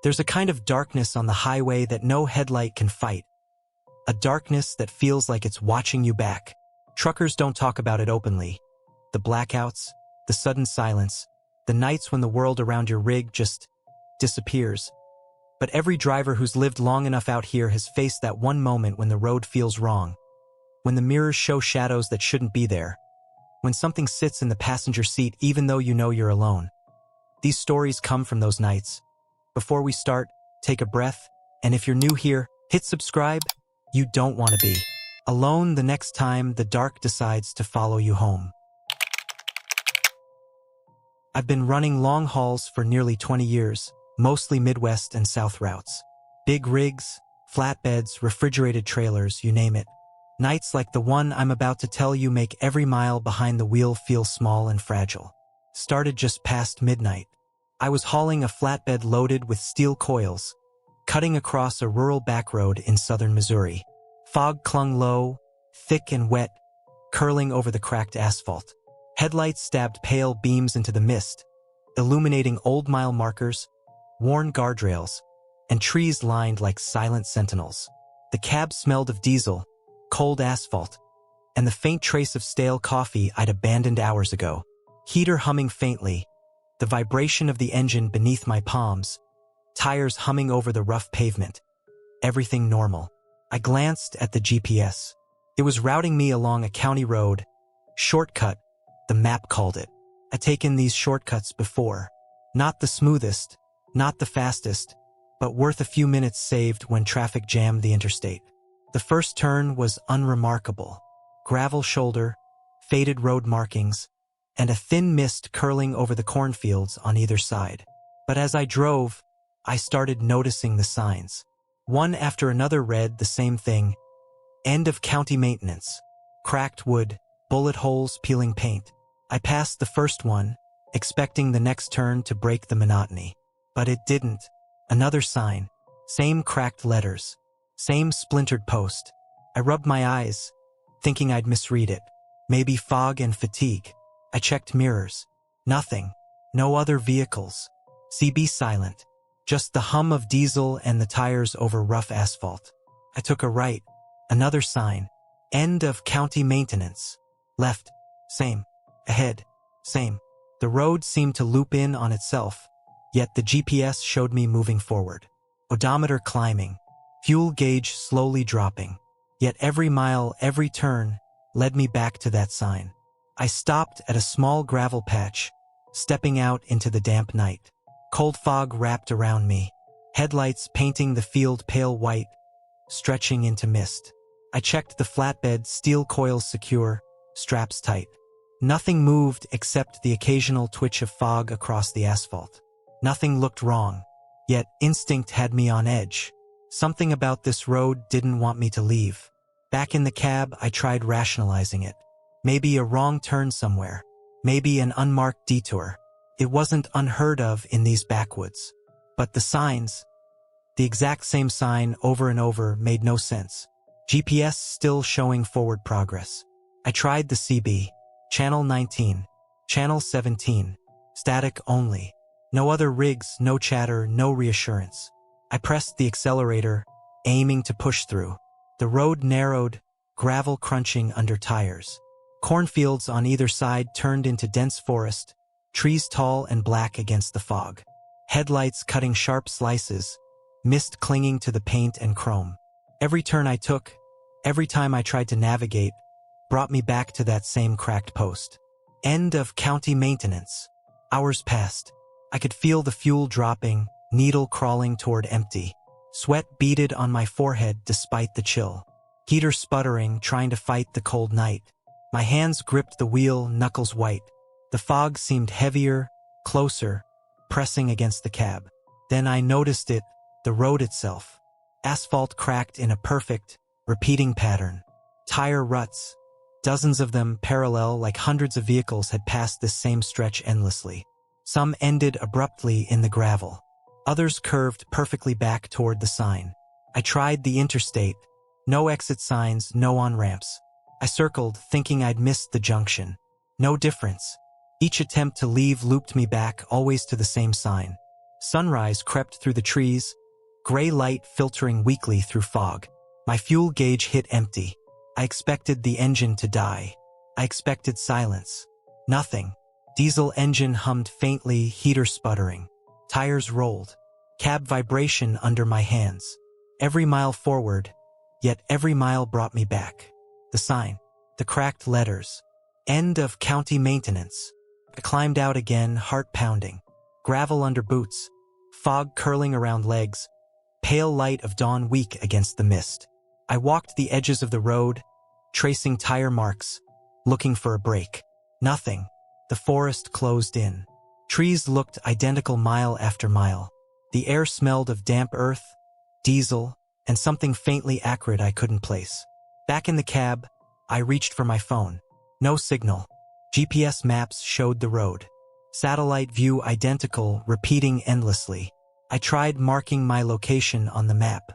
There's a kind of darkness on the highway that no headlight can fight. A darkness that feels like it's watching you back. Truckers don't talk about it openly. The blackouts, the sudden silence, the nights when the world around your rig just disappears. But every driver who's lived long enough out here has faced that one moment when the road feels wrong. When the mirrors show shadows that shouldn't be there. When something sits in the passenger seat even though you know you're alone. These stories come from those nights. Before we start, take a breath, and if you're new here, hit subscribe. You don't want to be alone the next time the dark decides to follow you home. I've been running long hauls for nearly 20 years, mostly Midwest and South routes. Big rigs, flatbeds, refrigerated trailers, you name it. Nights like the one I'm about to tell you make every mile behind the wheel feel small and fragile. Started just past midnight. I was hauling a flatbed loaded with steel coils, cutting across a rural backroad in southern Missouri. Fog clung low, thick and wet, curling over the cracked asphalt. Headlights stabbed pale beams into the mist, illuminating old mile markers, worn guardrails, and trees lined like silent sentinels. The cab smelled of diesel, cold asphalt, and the faint trace of stale coffee I'd abandoned hours ago. Heater humming faintly, the vibration of the engine beneath my palms, tires humming over the rough pavement. Everything normal. I glanced at the GPS. It was routing me along a county road. Shortcut, the map called it. I'd taken these shortcuts before. Not the smoothest, not the fastest, but worth a few minutes saved when traffic jammed the interstate. The first turn was unremarkable. Gravel shoulder, faded road markings, and a thin mist curling over the cornfields on either side. But as I drove, I started noticing the signs. One after another read the same thing. End of county maintenance. Cracked wood, bullet holes peeling paint. I passed the first one, expecting the next turn to break the monotony. But it didn't. Another sign. Same cracked letters. Same splintered post. I rubbed my eyes, thinking I'd misread it. Maybe fog and fatigue. I checked mirrors. Nothing. No other vehicles. CB silent. Just the hum of diesel and the tires over rough asphalt. I took a right. Another sign. End of county maintenance. Left. Same. Ahead. Same. The road seemed to loop in on itself, yet the GPS showed me moving forward. Odometer climbing. Fuel gauge slowly dropping. Yet every mile, every turn, led me back to that sign. I stopped at a small gravel patch, stepping out into the damp night. Cold fog wrapped around me, headlights painting the field pale white, stretching into mist. I checked the flatbed, steel coils secure, straps tight. Nothing moved except the occasional twitch of fog across the asphalt. Nothing looked wrong, yet instinct had me on edge. Something about this road didn't want me to leave. Back in the cab, I tried rationalizing it. Maybe a wrong turn somewhere. Maybe an unmarked detour. It wasn't unheard of in these backwoods. But the signs, the exact same sign over and over, made no sense. GPS still showing forward progress. I tried the CB. Channel 19. Channel 17. Static only. No other rigs, no chatter, no reassurance. I pressed the accelerator, aiming to push through. The road narrowed, gravel crunching under tires. Cornfields on either side turned into dense forest, trees tall and black against the fog. Headlights cutting sharp slices, mist clinging to the paint and chrome. Every turn I took, every time I tried to navigate, brought me back to that same cracked post. End of county maintenance. Hours passed. I could feel the fuel dropping, needle crawling toward empty. Sweat beaded on my forehead despite the chill. Heater sputtering, trying to fight the cold night. My hands gripped the wheel, knuckles white. The fog seemed heavier, closer, pressing against the cab. Then I noticed it, the road itself. Asphalt cracked in a perfect, repeating pattern. Tire ruts. Dozens of them parallel, like hundreds of vehicles had passed this same stretch endlessly. Some ended abruptly in the gravel. Others curved perfectly back toward the sign. I tried the interstate. No exit signs, no on-ramps. I circled, thinking I'd missed the junction. No difference. Each attempt to leave looped me back, always to the same sign. Sunrise crept through the trees, gray light filtering weakly through fog. My fuel gauge hit empty. I expected the engine to die. I expected silence. Nothing. Diesel engine hummed faintly, heater sputtering. Tires rolled. Cab vibration under my hands. Every mile forward, yet every mile brought me back. The sign. The cracked letters. End of county maintenance. I climbed out again, heart pounding. Gravel under boots. Fog curling around legs. Pale light of dawn weak against the mist. I walked the edges of the road, tracing tire marks, looking for a break. Nothing. The forest closed in. Trees looked identical mile after mile. The air smelled of damp earth, diesel, and something faintly acrid I couldn't place. Back in the cab, I reached for my phone. No signal. GPS maps showed the road. Satellite view identical, repeating endlessly. I tried marking my location on the map.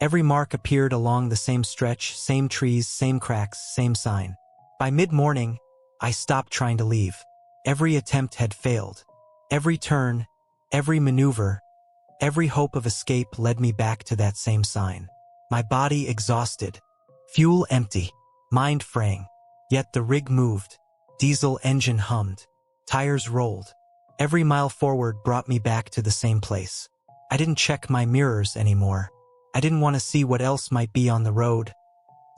Every mark appeared along the same stretch, same trees, same cracks, same sign. By mid-morning, I stopped trying to leave. Every attempt had failed. Every turn, every maneuver, every hope of escape led me back to that same sign. My body exhausted. Fuel empty. Mind fraying. Yet the rig moved. Diesel engine hummed. Tires rolled. Every mile forward brought me back to the same place. I didn't check my mirrors anymore. I didn't want to see what else might be on the road,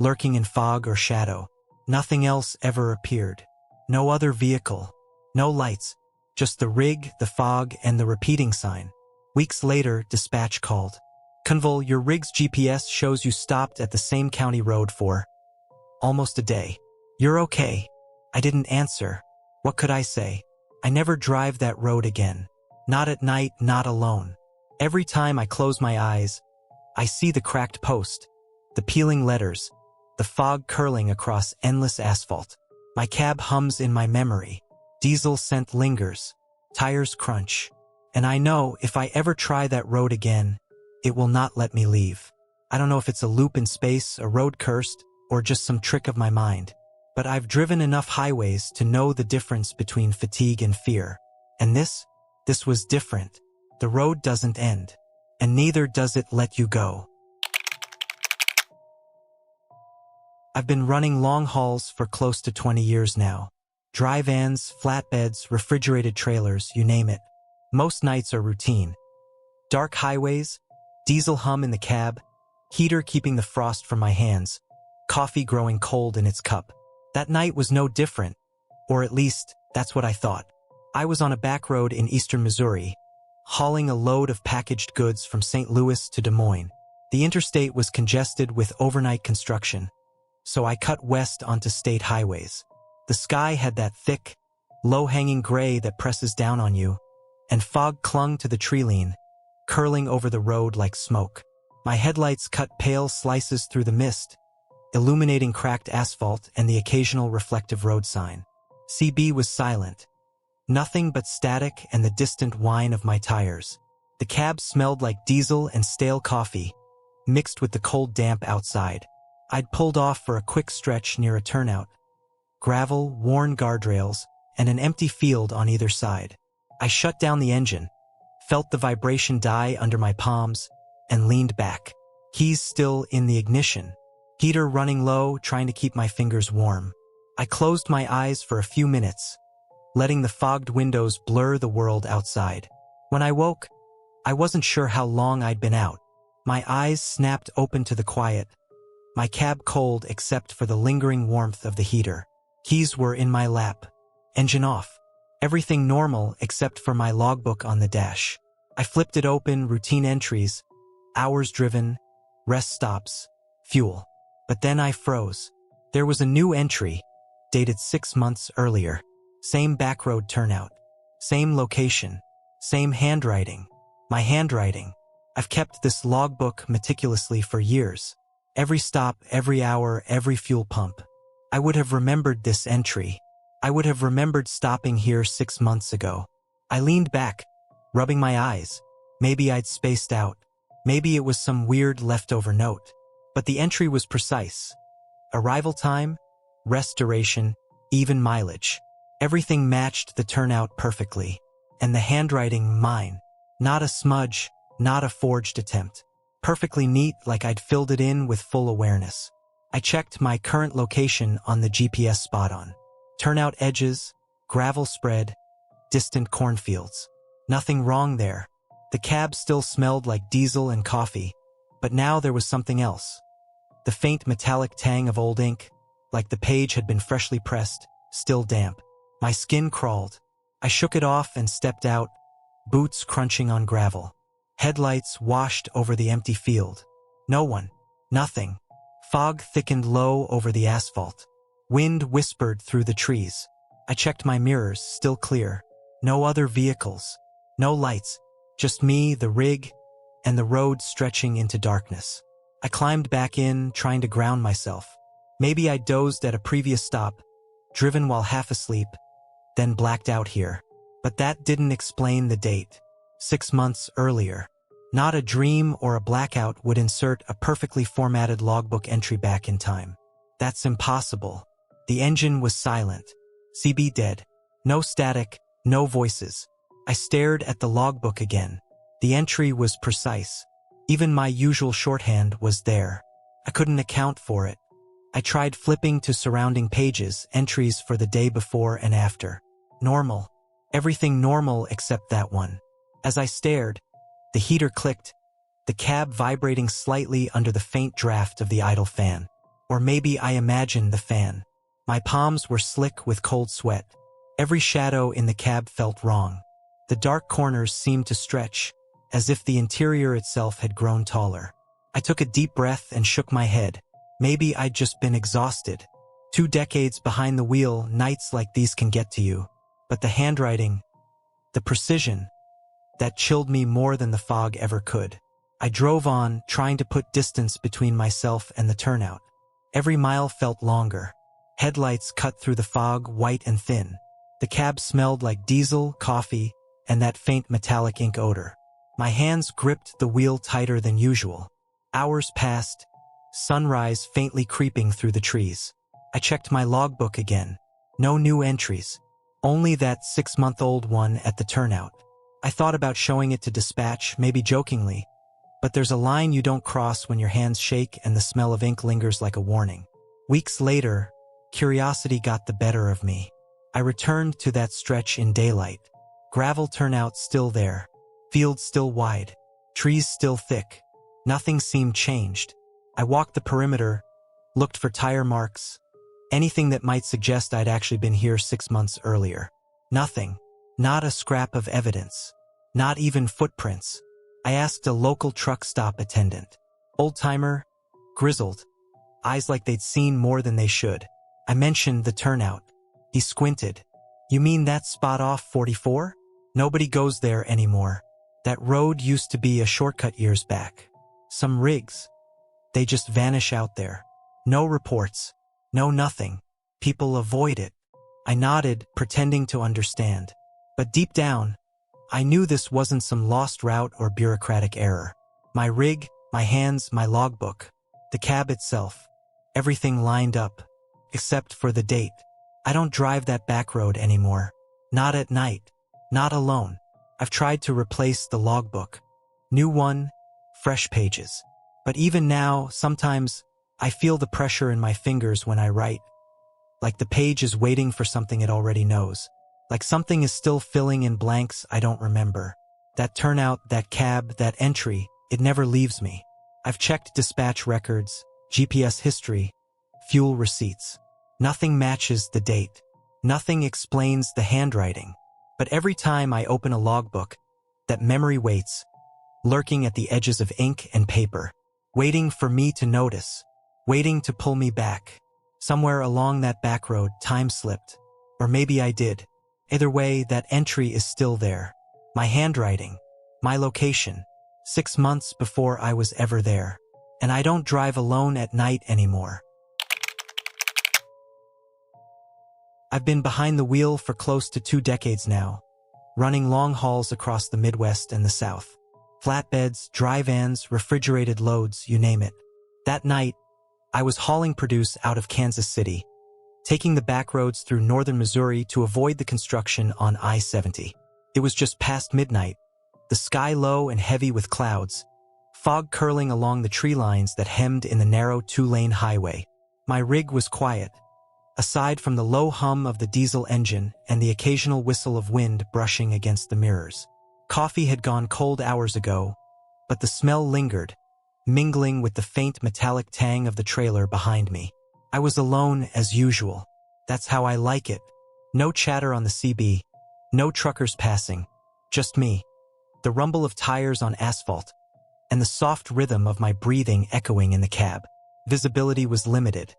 lurking in fog or shadow. Nothing else ever appeared. No other vehicle. No lights. Just the rig, the fog, and the repeating sign. Weeks later, dispatch called. Convol, your rig's GPS shows you stopped at the same county road for almost a day. You're okay. I didn't answer. What could I say? I never drive that road again. Not at night, not alone. Every time I close my eyes, I see the cracked post, the peeling letters, the fog curling across endless asphalt. My cab hums in my memory. Diesel scent lingers. Tires crunch. And I know if I ever try that road again, it will not let me leave. I don't know if it's a loop in space, a road cursed, or just some trick of my mind. But I've driven enough highways to know the difference between fatigue and fear. And this was different. The road doesn't end. And neither does it let you go. I've been running long hauls for close to 20 years now. Dry vans, flatbeds, refrigerated trailers, you name it. Most nights are routine. Dark highways, diesel hum in the cab, heater keeping the frost from my hands, coffee growing cold in its cup. That night was no different, or at least, that's what I thought. I was on a back road in eastern Missouri, hauling a load of packaged goods from St. Louis to Des Moines. The interstate was congested with overnight construction, so I cut west onto state highways. The sky had that thick, low-hanging gray that presses down on you, and fog clung to the tree-line, curling over the road like smoke. My headlights cut pale slices through the mist, illuminating cracked asphalt and the occasional reflective road sign. CB was silent. Nothing but static and the distant whine of my tires. The cab smelled like diesel and stale coffee, mixed with the cold damp outside. I'd pulled off for a quick stretch near a turnout. Gravel, worn guardrails, and an empty field on either side. I shut down the engine, felt the vibration die under my palms, and leaned back. Keys still in the ignition. Heater running low, trying to keep my fingers warm. I closed my eyes for a few minutes, letting the fogged windows blur the world outside. When I woke, I wasn't sure how long I'd been out. My eyes snapped open to the quiet, my cab cold except for the lingering warmth of the heater. Keys were in my lap. Engine off. Everything normal except for my logbook on the dash. I flipped it open, routine entries, hours driven, rest stops, fuel. But then I froze. There was a new entry, dated 6 months earlier. Same backroad turnout. Same location. Same handwriting. My handwriting. I've kept this logbook meticulously for years. Every stop, every hour, every fuel pump. I would have remembered this entry. I would have remembered stopping here 6 months ago. I leaned back, rubbing my eyes. Maybe I'd spaced out. Maybe it was some weird leftover note. But the entry was precise. Arrival time, rest duration, even mileage. Everything matched the turnout perfectly. And the handwriting, mine. Not a smudge, not a forged attempt. Perfectly neat, like I'd filled it in with full awareness. I checked my current location on the GPS spot-on. Turnout edges, gravel spread, distant cornfields. Nothing wrong there. The cab still smelled like diesel and coffee, but now there was something else. The faint metallic tang of old ink, like the page had been freshly pressed, still damp. My skin crawled. I shook it off and stepped out, boots crunching on gravel. Headlights washed over the empty field. No one. Nothing. Fog thickened low over the asphalt. Wind whispered through the trees. I checked my mirrors, still clear. No other vehicles. No lights. Just me, the rig, and the road stretching into darkness. I climbed back in, trying to ground myself. Maybe I dozed at a previous stop, driven while half asleep, then blacked out here. But that didn't explain the date. 6 months earlier. Not a dream or a blackout would insert a perfectly formatted logbook entry back in time. That's impossible. The engine was silent. CB dead. No static, no voices. I stared at the logbook again. The entry was precise. Even my usual shorthand was there. I couldn't account for it. I tried flipping to surrounding pages, entries for the day before and after. Normal. Everything normal except that one. As I stared, the heater clicked, the cab vibrating slightly under the faint draft of the idle fan. Or maybe I imagined the fan. My palms were slick with cold sweat. Every shadow in the cab felt wrong. The dark corners seemed to stretch, as if the interior itself had grown taller. I took a deep breath and shook my head. Maybe I'd just been exhausted. 2 decades behind the wheel, nights like these can get to you. But the handwriting, the precision, that chilled me more than the fog ever could. I drove on, trying to put distance between myself and the turnout. Every mile felt longer. Headlights cut through the fog, white and thin. The cab smelled like diesel, coffee, and that faint metallic ink odor. My hands gripped the wheel tighter than usual. Hours passed, sunrise faintly creeping through the trees. I checked my logbook again. No new entries. Only that 6-month-old one at the turnout. I thought about showing it to dispatch, maybe jokingly, but there's a line you don't cross when your hands shake and the smell of ink lingers like a warning. Weeks later, curiosity got the better of me. I returned to that stretch in daylight. Gravel turnout still there. Fields still wide. Trees still thick. Nothing seemed changed. I walked the perimeter, looked for tire marks, anything that might suggest I'd actually been here 6 months earlier. Nothing. Not a scrap of evidence. Not even footprints. I asked a local truck stop attendant. Old-timer, grizzled, eyes like they'd seen more than they should. I mentioned the turnout. He squinted. You mean that spot off 44? Nobody goes there anymore. That road used to be a shortcut years back. Some rigs. They just vanish out there. No reports. No nothing. People avoid it. I nodded, pretending to understand. But deep down, I knew this wasn't some lost route or bureaucratic error. My rig, my hands, my logbook, the cab itself, everything lined up, except for the date. I don't drive that back road anymore. Not at night. Not alone. I've tried to replace the logbook. New one, fresh pages. But even now, sometimes, I feel the pressure in my fingers when I write. Like the page is waiting for something it already knows. Like something is still filling in blanks I don't remember. That turnout, that cab, that entry, it never leaves me. I've checked dispatch records, GPS history, fuel receipts. Nothing matches the date. Nothing explains the handwriting. But every time I open a logbook, that memory waits, lurking at the edges of ink and paper, waiting for me to notice, waiting to pull me back. Somewhere along that back road, time slipped. Or maybe I did. Either way, that entry is still there. My handwriting, my location, 6 months before I was ever there. And I don't drive alone at night anymore. I've been behind the wheel for close to 2 decades now, running long hauls across the Midwest and the South. Flatbeds, dry vans, refrigerated loads, you name it. That night, I was hauling produce out of Kansas City, taking the back roads through northern Missouri to avoid the construction on I-70. It was just past midnight, the sky low and heavy with clouds, fog curling along the tree lines that hemmed in the narrow two-lane highway. My rig was quiet, aside from the low hum of the diesel engine and the occasional whistle of wind brushing against the mirrors. Coffee had gone cold hours ago, but the smell lingered, mingling with the faint metallic tang of the trailer behind me. I was alone as usual. That's how I like it. No chatter on the CB, no truckers passing, just me, the rumble of tires on asphalt, and the soft rhythm of my breathing echoing in the cab. Visibility was limited.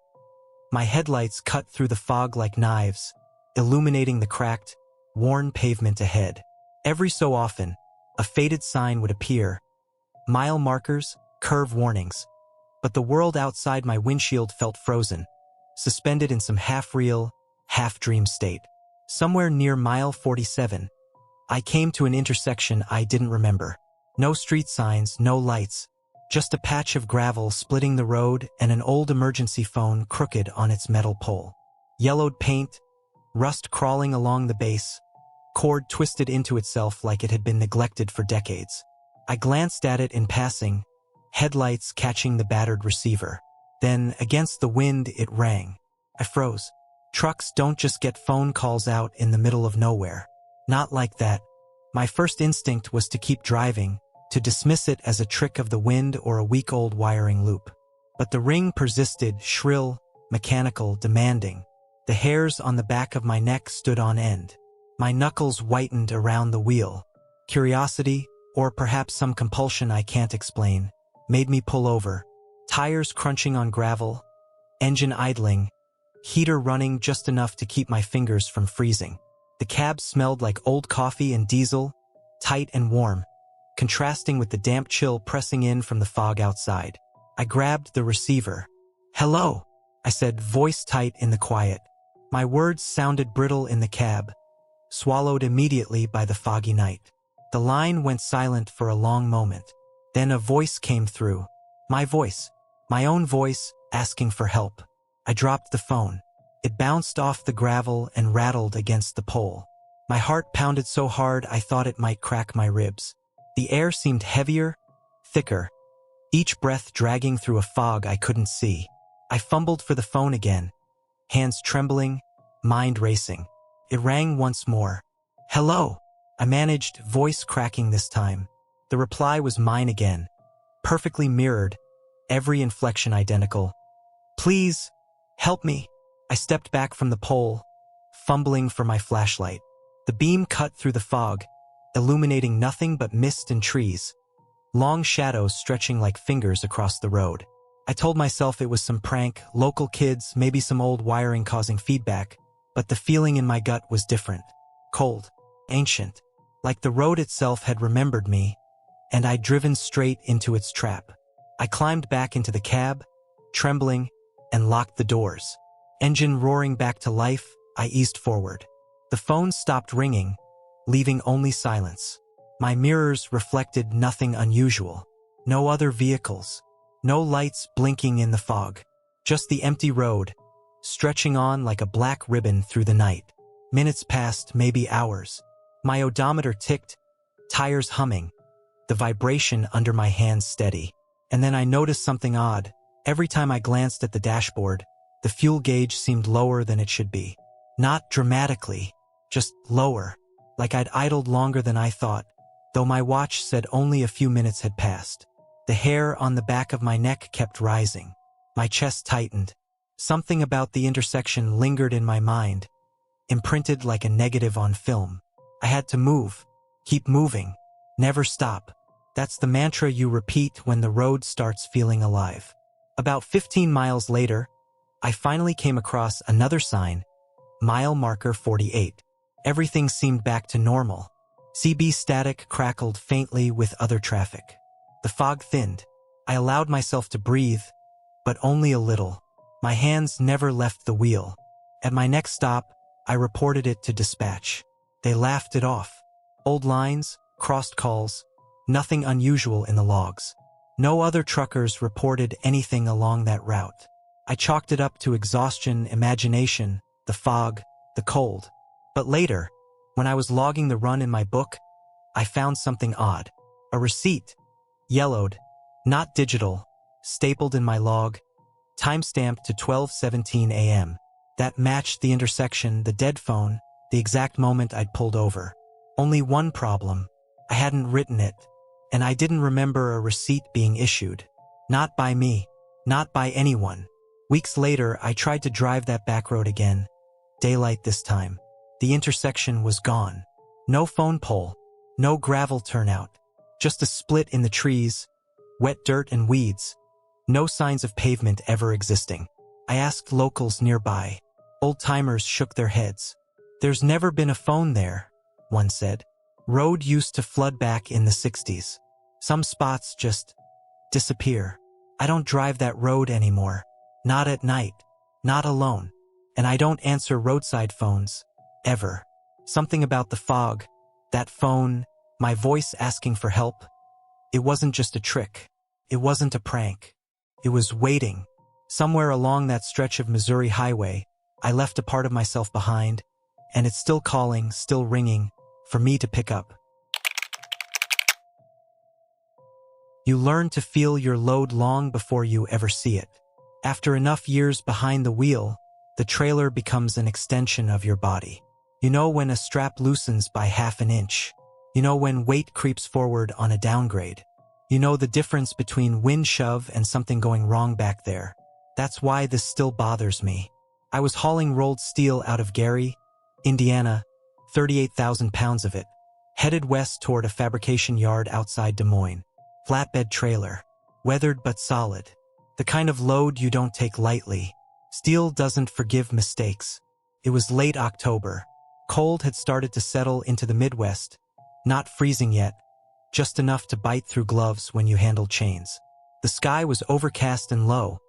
My headlights cut through the fog like knives, illuminating the cracked, worn pavement ahead. Every so often, a faded sign would appear, mile markers, curve warnings, but the world outside my windshield felt frozen, suspended in some half-real, half-dream state. Somewhere near mile 47, I came to an intersection I didn't remember. No street signs, no lights, just a patch of gravel splitting the road and an old emergency phone crooked on its metal pole. Yellowed paint, rust crawling along the base, cord twisted into itself like it had been neglected for decades. I glanced at it in passing, headlights catching the battered receiver. Then, against the wind, it rang. I froze. Trucks don't just get phone calls out in the middle of nowhere. Not like that. My first instinct was to keep driving, to dismiss it as a trick of the wind or a week-old wiring loop. But the ring persisted, shrill, mechanical, demanding. The hairs on the back of my neck stood on end. My knuckles whitened around the wheel. Curiosity, or perhaps some compulsion I can't explain, made me pull over. Tires crunching on gravel, engine idling, heater running just enough to keep my fingers from freezing. The cab smelled like old coffee and diesel, tight and warm, contrasting with the damp chill pressing in from the fog outside. I grabbed the receiver. "Hello," I said, voice tight in the quiet. My words sounded brittle in the cab, swallowed immediately by the foggy night. The line went silent for a long moment. Then a voice came through. My voice. My own voice, asking for help. I dropped the phone. It bounced off the gravel and rattled against the pole. My heart pounded so hard I thought it might crack my ribs. The air seemed heavier, thicker, each breath dragging through a fog I couldn't see. I fumbled for the phone again, hands trembling, mind racing. It rang once more. "Hello," I managed, voice cracking this time. The reply was mine again, perfectly mirrored, every inflection identical. "Please, help me." I stepped back from the pole, fumbling for my flashlight. The beam cut through the fog, illuminating nothing but mist and trees, long shadows stretching like fingers across the road. I told myself it was some prank, local kids, maybe some old wiring causing feedback, but the feeling in my gut was different. Cold, ancient, like the road itself had remembered me, and I'd driven straight into its trap. I climbed back into the cab, trembling, and locked the doors. Engine roaring back to life, I eased forward. The phone stopped ringing, leaving only silence. My mirrors reflected nothing unusual. No other vehicles. No lights blinking in the fog. Just the empty road, stretching on like a black ribbon through the night. Minutes passed, maybe hours. My odometer ticked, tires humming, the vibration under my hands steady. And then I noticed something odd. Every time I glanced at the dashboard, the fuel gauge seemed lower than it should be. Not dramatically, just lower, like I'd idled longer than I thought, though my watch said only a few minutes had passed. The hair on the back of my neck kept rising. My chest tightened. Something about the intersection lingered in my mind, imprinted like a negative on film. I had to move, keep moving, never stop. That's the mantra you repeat when the road starts feeling alive. About 15 miles later, I finally came across another sign, mile marker 48. Everything seemed back to normal. CB static crackled faintly with other traffic. The fog thinned. I allowed myself to breathe, but only a little. My hands never left the wheel. At my next stop, I reported it to dispatch. They laughed it off. Old lines, crossed calls, nothing unusual in the logs. No other truckers reported anything along that route. I chalked it up to exhaustion, imagination, the fog, the cold. But later, when I was logging the run in my book, I found something odd. A receipt. Yellowed. Not digital. Stapled in my log. Timestamped to 12:17 a.m. That matched the intersection, the dead phone, the exact moment I'd pulled over. Only one problem. I hadn't written it. And I didn't remember a receipt being issued. Not by me. Not by anyone. Weeks later, I tried to drive that back road again. Daylight this time. The intersection was gone. No phone pole. No gravel turnout. Just a split in the trees. Wet dirt and weeds. No signs of pavement ever existing. I asked locals nearby. Old-timers shook their heads. There's never been a phone there, one said. Road used to flood back in the 60s. Some spots just disappear. I don't drive that road anymore. Not at night. Not alone. And I don't answer roadside phones. Ever. Something about the fog. That phone. My voice asking for help. It wasn't just a trick. It wasn't a prank. It was waiting. Somewhere along that stretch of Missouri highway, I left a part of myself behind, and it's still calling, still ringing, for me to pick up. You learn to feel your load long before you ever see it. After enough years behind the wheel, the trailer becomes an extension of your body. You know when a strap loosens by half an inch. You know when weight creeps forward on a downgrade. You know the difference between wind shove and something going wrong back there. That's why this still bothers me. I was hauling rolled steel out of Gary, Indiana, 38,000 pounds of it, headed west toward a fabrication yard outside Des Moines. Flatbed trailer. Weathered but solid. The kind of load you don't take lightly. Steel doesn't forgive mistakes. It was late October. Cold had started to settle into the Midwest. Not freezing yet. Just enough to bite through gloves when you handle chains. The sky was overcast and low,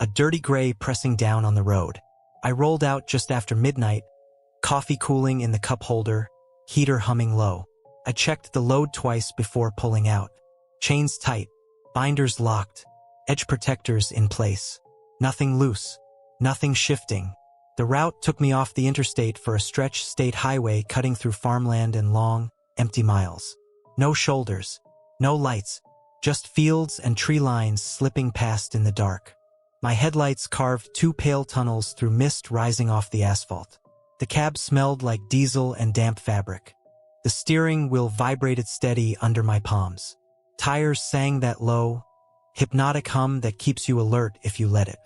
a dirty gray pressing down on the road. I rolled out just after midnight, coffee cooling in the cup holder, heater humming low. I checked the load twice before pulling out. Chains tight, binders locked, edge protectors in place. Nothing loose, nothing shifting. The route took me off the interstate for a stretch state highway cutting through farmland and long, empty miles. No shoulders, no lights, just fields and tree lines slipping past in the dark. My headlights carved two pale tunnels through mist rising off the asphalt. The cab smelled like diesel and damp fabric. The steering wheel vibrated steady under my palms. Tires sang that low, hypnotic hum that keeps you alert if you let it.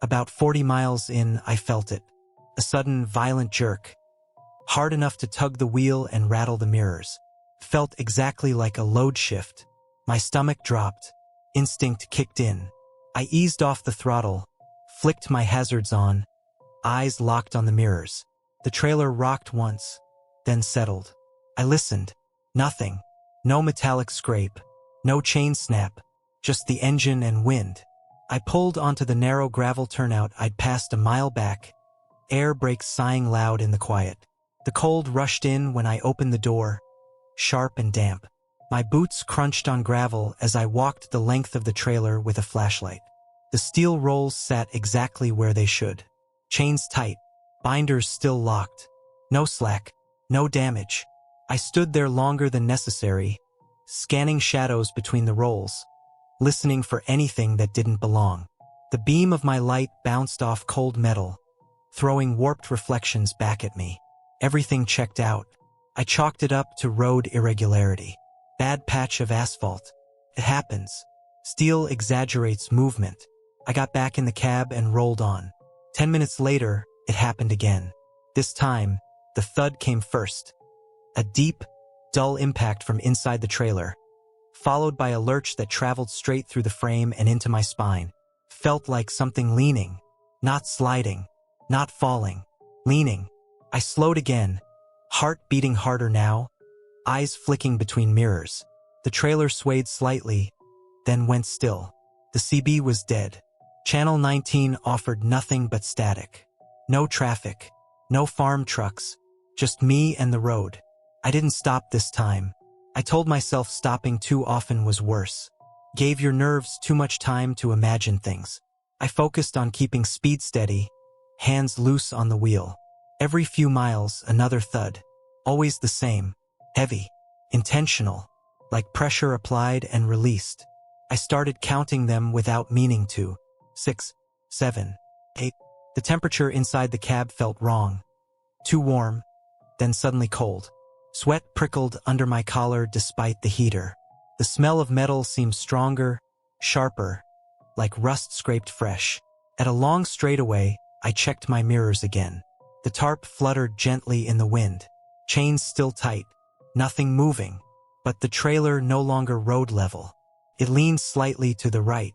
About 40 miles in, I felt it. A sudden, violent jerk. Hard enough to tug the wheel and rattle the mirrors. Felt exactly like a load shift. My stomach dropped. Instinct kicked in. I eased off the throttle, flicked my hazards on, eyes locked on the mirrors. The trailer rocked once, then settled. I listened. Nothing. No metallic scrape. No chain snap. Just the engine and wind. I pulled onto the narrow gravel turnout I'd passed a mile back, air brakes sighing loud in the quiet. The cold rushed in when I opened the door, sharp and damp. My boots crunched on gravel as I walked the length of the trailer with a flashlight. The steel rolls sat exactly where they should. Chains tight, binders still locked. No slack, no damage. I stood there longer than necessary, scanning shadows between the rolls, listening for anything that didn't belong. The beam of my light bounced off cold metal, throwing warped reflections back at me. Everything checked out. I chalked it up to road irregularity. Bad patch of asphalt. It happens. Steel exaggerates movement. I got back in the cab and rolled on. 10 minutes later, it happened again. This time, the thud came first. A deep, dull impact from inside the trailer, followed by a lurch that traveled straight through the frame and into my spine. Felt like something leaning, not sliding, not falling, leaning. I slowed again, heart beating harder now, eyes flicking between mirrors. The trailer swayed slightly, then went still. The CB was dead. Channel 19 offered nothing but static. No traffic, no farm trucks, just me and the road. I didn't stop this time. I told myself stopping too often was worse. Gave your nerves too much time to imagine things. I focused on keeping speed steady, hands loose on the wheel. Every few miles, another thud. Always the same. Heavy. intentional, like pressure applied and released. I started counting them without meaning to. 6, 7, 8. The temperature inside the cab felt wrong. Too warm, then suddenly cold. Sweat prickled under my collar despite the heater. The smell of metal seemed stronger, sharper, like rust scraped fresh. At a long straightaway, I checked my mirrors again. The tarp fluttered gently in the wind. Chains still tight, nothing moving, but the trailer no longer road level. It leaned slightly to the right,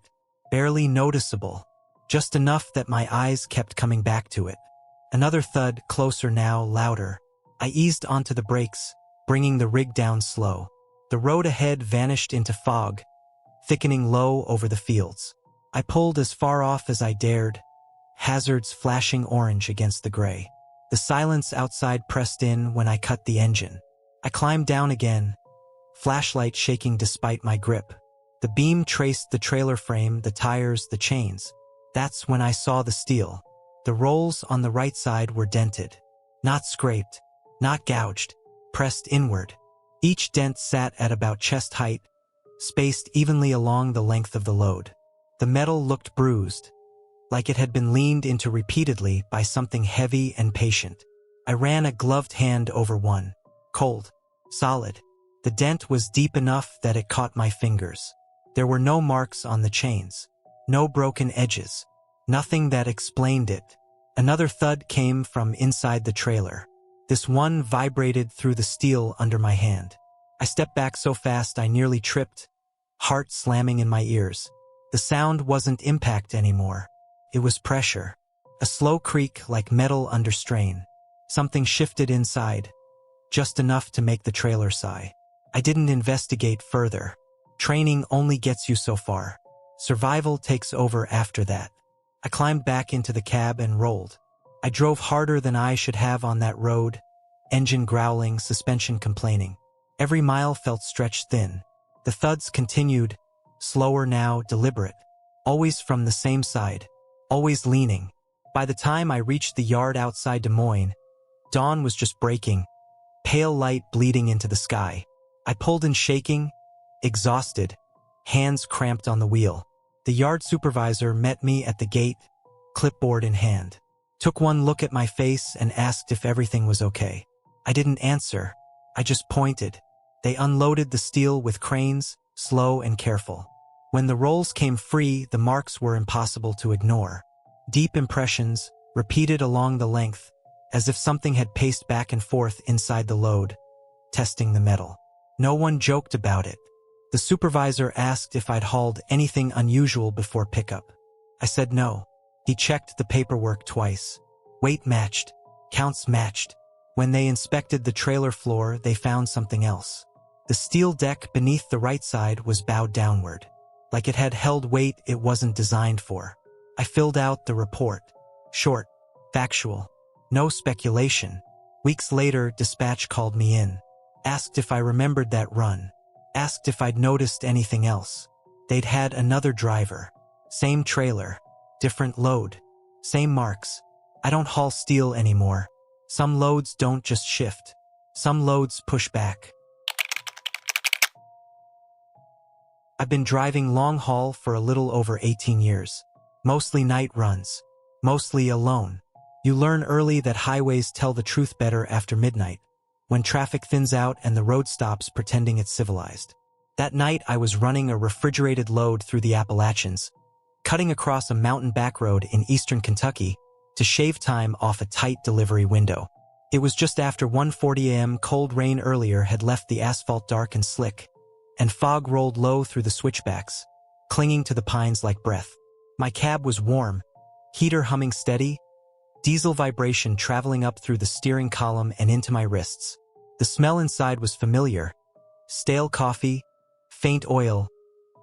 barely noticeable, just enough that my eyes kept coming back to it. Another thud, closer now, louder. I eased onto the brakes, bringing the rig down slow. The road ahead vanished into fog, thickening low over the fields. I pulled as far off as I dared, hazards flashing orange against the gray. The silence outside pressed in when I cut the engine. I climbed down again, flashlight shaking despite my grip. The beam traced the trailer frame, the tires, the chains. That's when I saw the steel. The rolls on the right side were dented. Not scraped, not gouged, pressed inward. Each dent sat at about chest height, spaced evenly along the length of the load. The metal looked bruised, like it had been leaned into repeatedly by something heavy and patient. I ran a gloved hand over one. Cold, solid. The dent was deep enough that it caught my fingers. There were no marks on the chains, no broken edges, nothing that explained it. Another thud came from inside the trailer. This one vibrated through the steel under my hand. I stepped back so fast I nearly tripped, heart slamming in my ears. The sound wasn't impact anymore. It was pressure. A slow creak like metal under strain. Something shifted inside, just enough to make the trailer sigh. I didn't investigate further. Training only gets you so far. Survival takes over after that. I climbed back into the cab and rolled. I drove harder than I should have on that road, engine growling, suspension complaining. Every mile felt stretched thin. The thuds continued, slower now, deliberate. Always from the same side, always leaning. By the time I reached the yard outside Des Moines, dawn was just breaking, pale light bleeding into the sky. I pulled in shaking, exhausted, hands cramped on the wheel. The yard supervisor met me at the gate, clipboard in hand. Took one look at my face and asked if everything was okay. I didn't answer. I just pointed. They unloaded the steel with cranes, slow and careful. When the rolls came free, the marks were impossible to ignore. Deep impressions, repeated along the length, as if something had paced back and forth inside the load, testing the metal. No one joked about it. The supervisor asked if I'd hauled anything unusual before pickup. I said no. He checked the paperwork twice. Weight matched. Counts matched. When they inspected the trailer floor, they found something else. The steel deck beneath the right side was bowed downward, like it had held weight it wasn't designed for. I filled out the report. Short, factual, no speculation. Weeks later, dispatch called me in. Asked if I remembered that run. Asked if I'd noticed anything else. They'd had another driver. Same trailer. Different load. Same marks. I don't haul steel anymore. Some loads don't just shift. Some loads push back. I've been driving long haul for a little over 18 years. Mostly night runs. Mostly alone. You learn early that highways tell the truth better after midnight, when traffic thins out and the road stops pretending it's civilized. That night I was running a refrigerated load through the Appalachians, cutting across a mountain backroad in eastern Kentucky to shave time off a tight delivery window. It was just after 1:40 a.m. Cold rain earlier had left the asphalt dark and slick, and fog rolled low through the switchbacks, clinging to the pines like breath. My cab was warm, heater humming steady, diesel vibration traveling up through the steering column and into my wrists. The smell inside was familiar. Stale coffee, faint oil,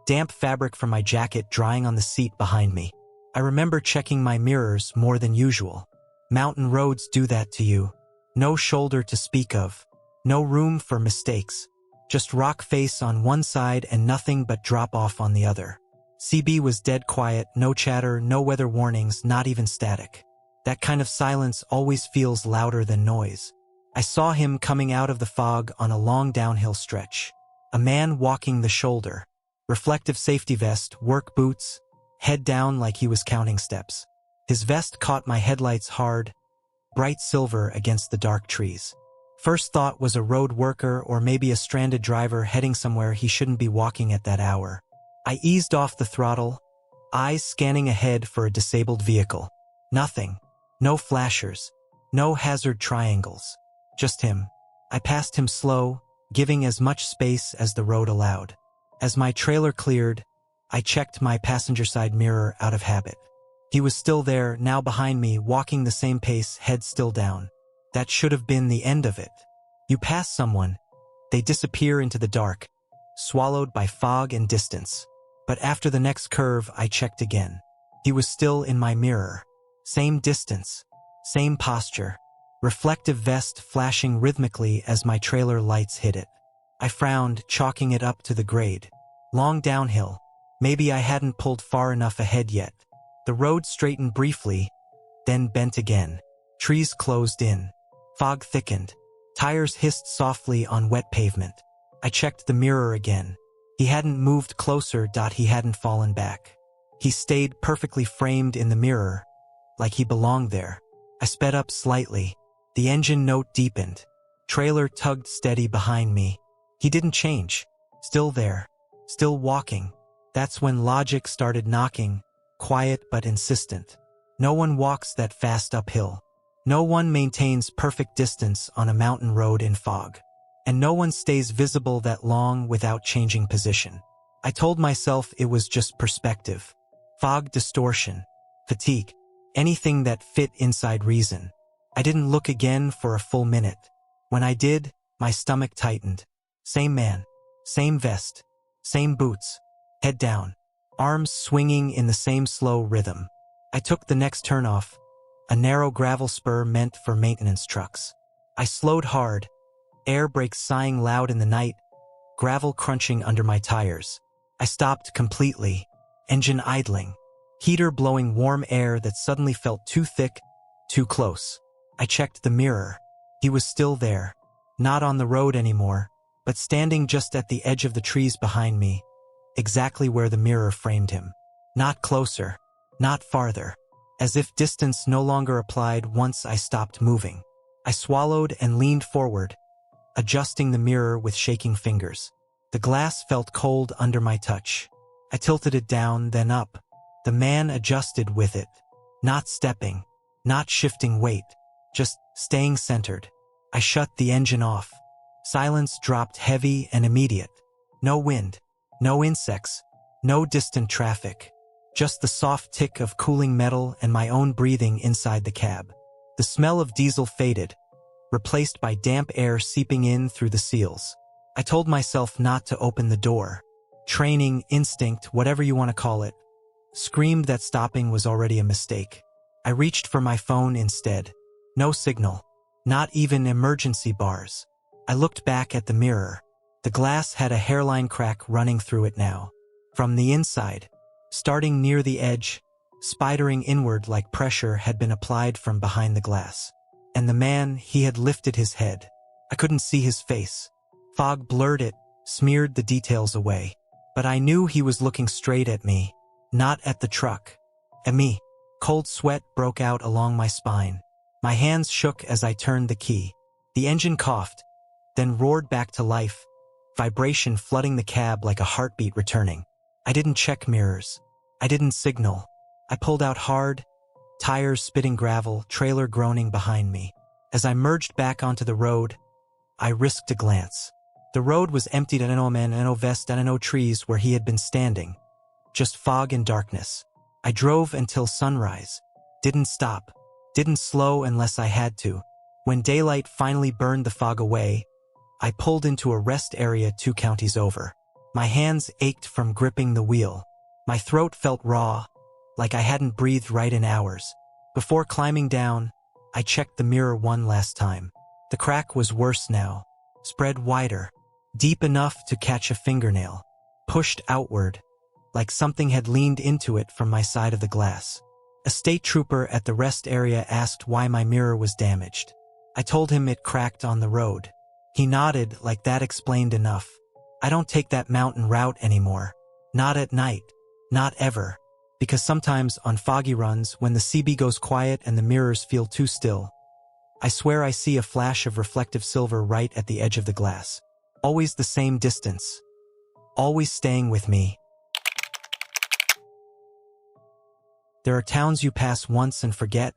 damp fabric from my jacket drying on the seat behind me. I remember checking my mirrors more than usual. Mountain roads do that to you. No shoulder to speak of. No room for mistakes. Just rock face on one side and nothing but drop off on the other. CB was dead quiet, no chatter, no weather warnings, not even static. That kind of silence always feels louder than noise. I saw him coming out of the fog on a long downhill stretch. A man walking the shoulder. Reflective safety vest, work boots, head down like he was counting steps. His vest caught my headlights hard, bright silver against the dark trees. First thought was a road worker or maybe a stranded driver heading somewhere he shouldn't be walking at that hour. I eased off the throttle, eyes scanning ahead for a disabled vehicle. Nothing. No flashers. No hazard triangles. Just him. I passed him slow, giving as much space as the road allowed. As my trailer cleared, I checked my passenger side mirror out of habit. He was still there, now behind me, walking the same pace, head still down. That should have been the end of it. You pass someone, they disappear into the dark, swallowed by fog and distance. But after the next curve, I checked again. He was still in my mirror. Same distance, same posture, reflective vest flashing rhythmically as my trailer lights hit it. I frowned, chalking it up to the grade. Long downhill. Maybe I hadn't pulled far enough ahead yet. The road straightened briefly, then bent again. Trees closed in. Fog thickened. Tires hissed softly on wet pavement. I checked the mirror again. He hadn't moved closer. He hadn't fallen back. He stayed perfectly framed in the mirror, like he belonged there. I sped up slightly. The engine note deepened. Trailer tugged steady behind me. He didn't change. Still there. Still walking. That's when logic started knocking, quiet but insistent. No one walks that fast uphill. No one maintains perfect distance on a mountain road in fog. And no one stays visible that long without changing position. I told myself it was just perspective. Fog distortion. Fatigue. Anything that fit inside reason. I didn't look again for a full minute. When I did, my stomach tightened. Same man. Same vest. Same boots. Head down. Arms swinging in the same slow rhythm. I took the next turnoff, a narrow gravel spur meant for maintenance trucks. I slowed hard, air brakes sighing loud in the night, gravel crunching under my tires. I stopped completely, engine idling, heater blowing warm air that suddenly felt too thick, too close. I checked the mirror. He was still there, not on the road anymore, but standing just at the edge of the trees behind me, exactly where the mirror framed him. Not closer, not farther, as if distance no longer applied once I stopped moving. I swallowed and leaned forward, adjusting the mirror with shaking fingers. The glass felt cold under my touch. I tilted it down, then up. The man adjusted with it, not stepping, not shifting weight, just staying centered. I shut the engine off. Silence dropped heavy and immediate. No wind, no insects, no distant traffic. Just the soft tick of cooling metal and my own breathing inside the cab. The smell of diesel faded, replaced by damp air seeping in through the seals. I told myself not to open the door. Training, instinct, whatever you want to call it, screamed that stopping was already a mistake. I reached for my phone instead. No signal. Not even emergency bars. I looked back at the mirror. The glass had a hairline crack running through it now. From the inside, starting near the edge, spidering inward like pressure had been applied from behind the glass. And the man, he had lifted his head. I couldn't see his face. Fog blurred it, smeared the details away. But I knew he was looking straight at me, not at the truck. At me. Cold sweat broke out along my spine. My hands shook as I turned the key. The engine coughed, then roared back to life, vibration flooding the cab like a heartbeat returning. I didn't check mirrors. I didn't signal. I pulled out hard, tires spitting gravel, trailer groaning behind me. As I merged back onto the road, I risked a glance. The road was emptied and no man and no vest and no trees where he had been standing. Just fog and darkness. I drove until sunrise. Didn't stop. Didn't slow unless I had to. When daylight finally burned the fog away, I pulled into a rest area 2 counties over. My hands ached from gripping the wheel. My throat felt raw, like I hadn't breathed right in hours. Before climbing down, I checked the mirror one last time. The crack was worse now, spread wider, deep enough to catch a fingernail, pushed outward, like something had leaned into it from my side of the glass. A state trooper at the rest area asked why my mirror was damaged. I I told him it cracked on the road. He nodded like that explained enough. I don't take that mountain route anymore. Not at night. Not ever. Because sometimes on foggy runs, when the CB goes quiet and the mirrors feel too still, I swear I see a flash of reflective silver right at the edge of the glass. Always the same distance. Always staying with me. There are towns you pass once and forget,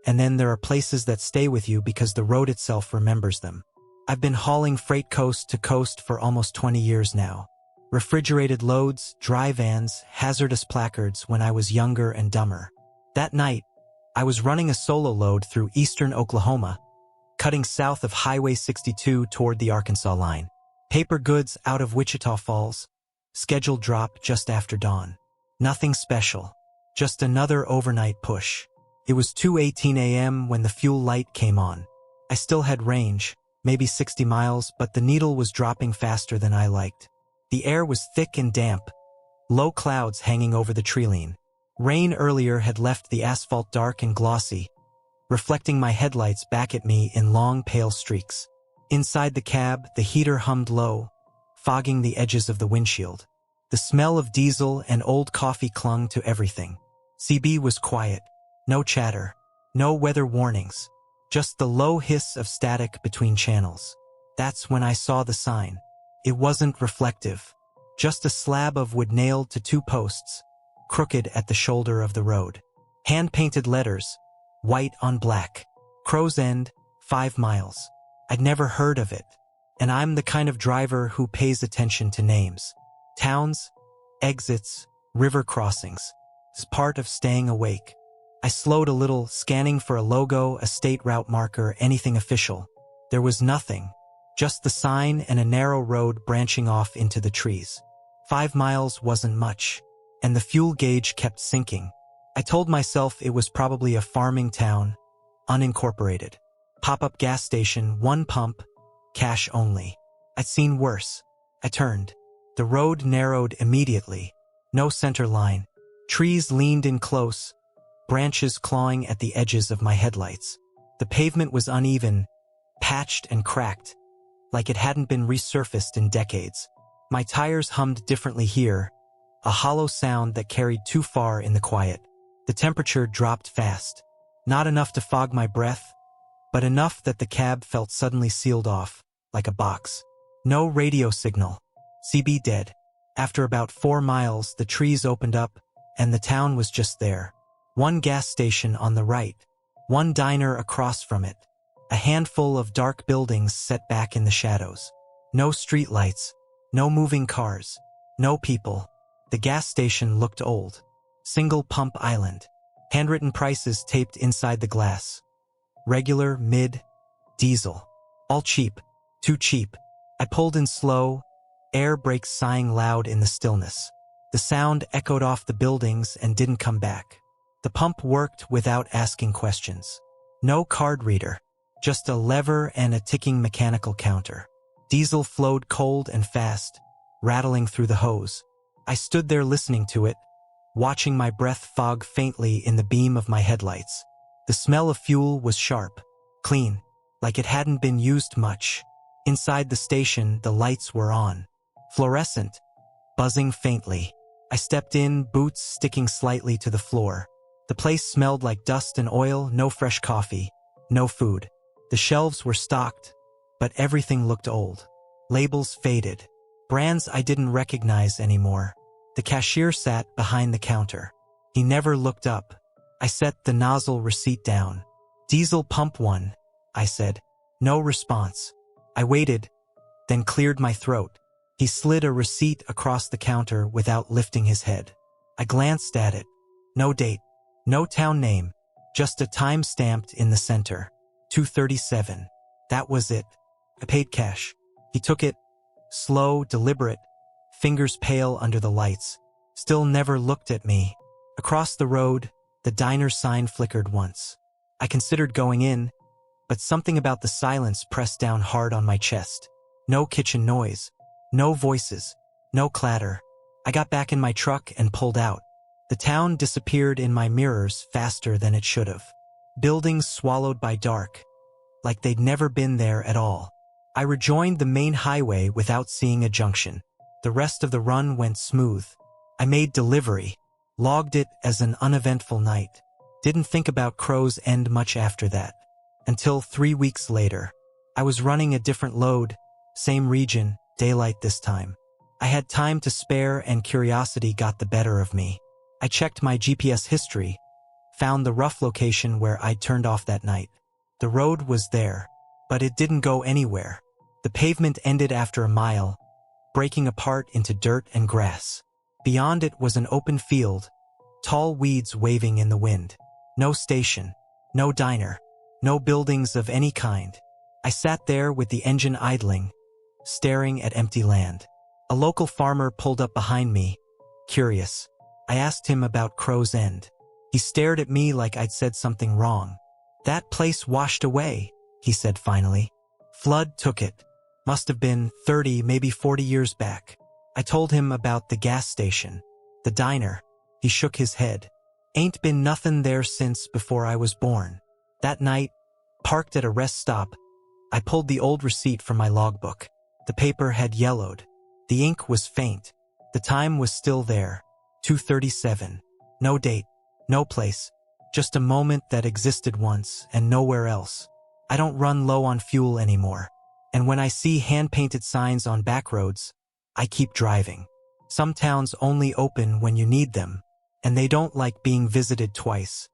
and then there are places that stay with you because the road itself remembers them. I've been hauling freight coast to coast for almost 20 years now. Refrigerated loads, dry vans, hazardous placards when I was younger and dumber. That night, I was running a solo load through eastern Oklahoma, cutting south of Highway 62 toward the Arkansas line. Paper goods out of Wichita Falls. Scheduled drop just after dawn. Nothing special. Just another overnight push. It was 2:18 a.m. when the fuel light came on. I still had range, maybe 60 miles, but the needle was dropping faster than I liked. The air was thick and damp, low clouds hanging over the treeline. Rain earlier had left the asphalt dark and glossy, reflecting my headlights back at me in long pale streaks. Inside the cab, the heater hummed low, fogging the edges of the windshield. The smell of diesel and old coffee clung to everything. CB was quiet. No chatter. No weather warnings. Just the low hiss of static between channels. That's when I saw the sign. It wasn't reflective. Just a slab of wood nailed to two posts, crooked at the shoulder of the road. Hand-painted letters, white on black. Crow's End, 5 miles. I'd never heard of it. And I'm the kind of driver who pays attention to names. Towns, exits, river crossings. It's part of staying awake. I slowed a little, scanning for a logo, a state route marker, anything official. There was nothing. Just the sign and a narrow road branching off into the trees. 5 miles wasn't much, and the fuel gauge kept sinking. I told myself it was probably a farming town, unincorporated. Pop-up gas station, one pump, cash only. I'd seen worse. I turned. The road narrowed immediately. No center line. Trees leaned in close, branches clawing at the edges of my headlights. The pavement was uneven, patched and cracked, like it hadn't been resurfaced in decades. My tires hummed differently here, a hollow sound that carried too far in the quiet. The temperature dropped fast. Not enough to fog my breath, but enough that the cab felt suddenly sealed off, like a box. No radio signal. CB dead. After about 4 miles, the trees opened up, and the town was just there. One gas station on the right, one diner across from it, a handful of dark buildings set back in the shadows. No streetlights, no moving cars, no people. The gas station looked old. Single pump island. Handwritten prices taped inside the glass. Regular, mid, diesel. All cheap. Too cheap. I pulled in slow, air brakes sighing loud in the stillness. The sound echoed off the buildings and didn't come back. The pump worked without asking questions. No card reader. Just a lever and a ticking mechanical counter. Diesel flowed cold and fast, rattling through the hose. I stood there listening to it, watching my breath fog faintly in the beam of my headlights. The smell of fuel was sharp, clean, like it hadn't been used much. Inside the station, the lights were on. Fluorescent, buzzing faintly. I stepped in, boots sticking slightly to the floor. The place smelled like dust and oil, no fresh coffee, no food. The shelves were stocked, but everything looked old. Labels faded. Brands I didn't recognize anymore. The cashier sat behind the counter. He never looked up. I set the nozzle receipt down. Diesel pump 1, I said. No response. I waited, then cleared my throat. He slid a receipt across the counter without lifting his head. I glanced at it. No date, no town name, just a time stamped in the center. 2:37. That was it. I paid cash. He took it, slow, deliberate, fingers pale under the lights. Still never looked at me. Across the road, the diner sign flickered once. I considered going in, but something about the silence pressed down hard on my chest. No kitchen noise, no voices, no clatter. I got back in my truck and pulled out. The town disappeared in my mirrors faster than it should have. Buildings swallowed by dark. like they'd never been there at all. I rejoined the main highway without seeing a junction. The rest of the run went smooth. I made delivery, logged it as an uneventful night. Didn't think about Crow's End much after that. Until 3 weeks later. I was running a different load, same region, daylight this time. I had time to spare and curiosity got the better of me. I checked my GPS history, found the rough location where I'd turned off that night. The road was there, but it didn't go anywhere. The pavement ended after a mile, breaking apart into dirt and grass. Beyond it was an open field, tall weeds waving in the wind. No station, no diner, no buildings of any kind. I sat there with the engine idling, staring at empty land. A local farmer pulled up behind me, curious. I asked him about Crow's End. He stared at me like I'd said something wrong. "That place washed away," he said finally. "Flood took it. Must have been 30, maybe 40 years back." I told him about the gas station, the diner. He shook his head. "Ain't been nothing there since before I was born." That night, parked at a rest stop, I pulled the old receipt from my logbook. The paper had yellowed. The ink was faint. The time was still there, 2:37. No date, no place, just a moment that existed once and nowhere else. I don't run low on fuel anymore. And when I see hand-painted signs on backroads, I keep driving. Some towns only open when you need them, and they don't like being visited twice.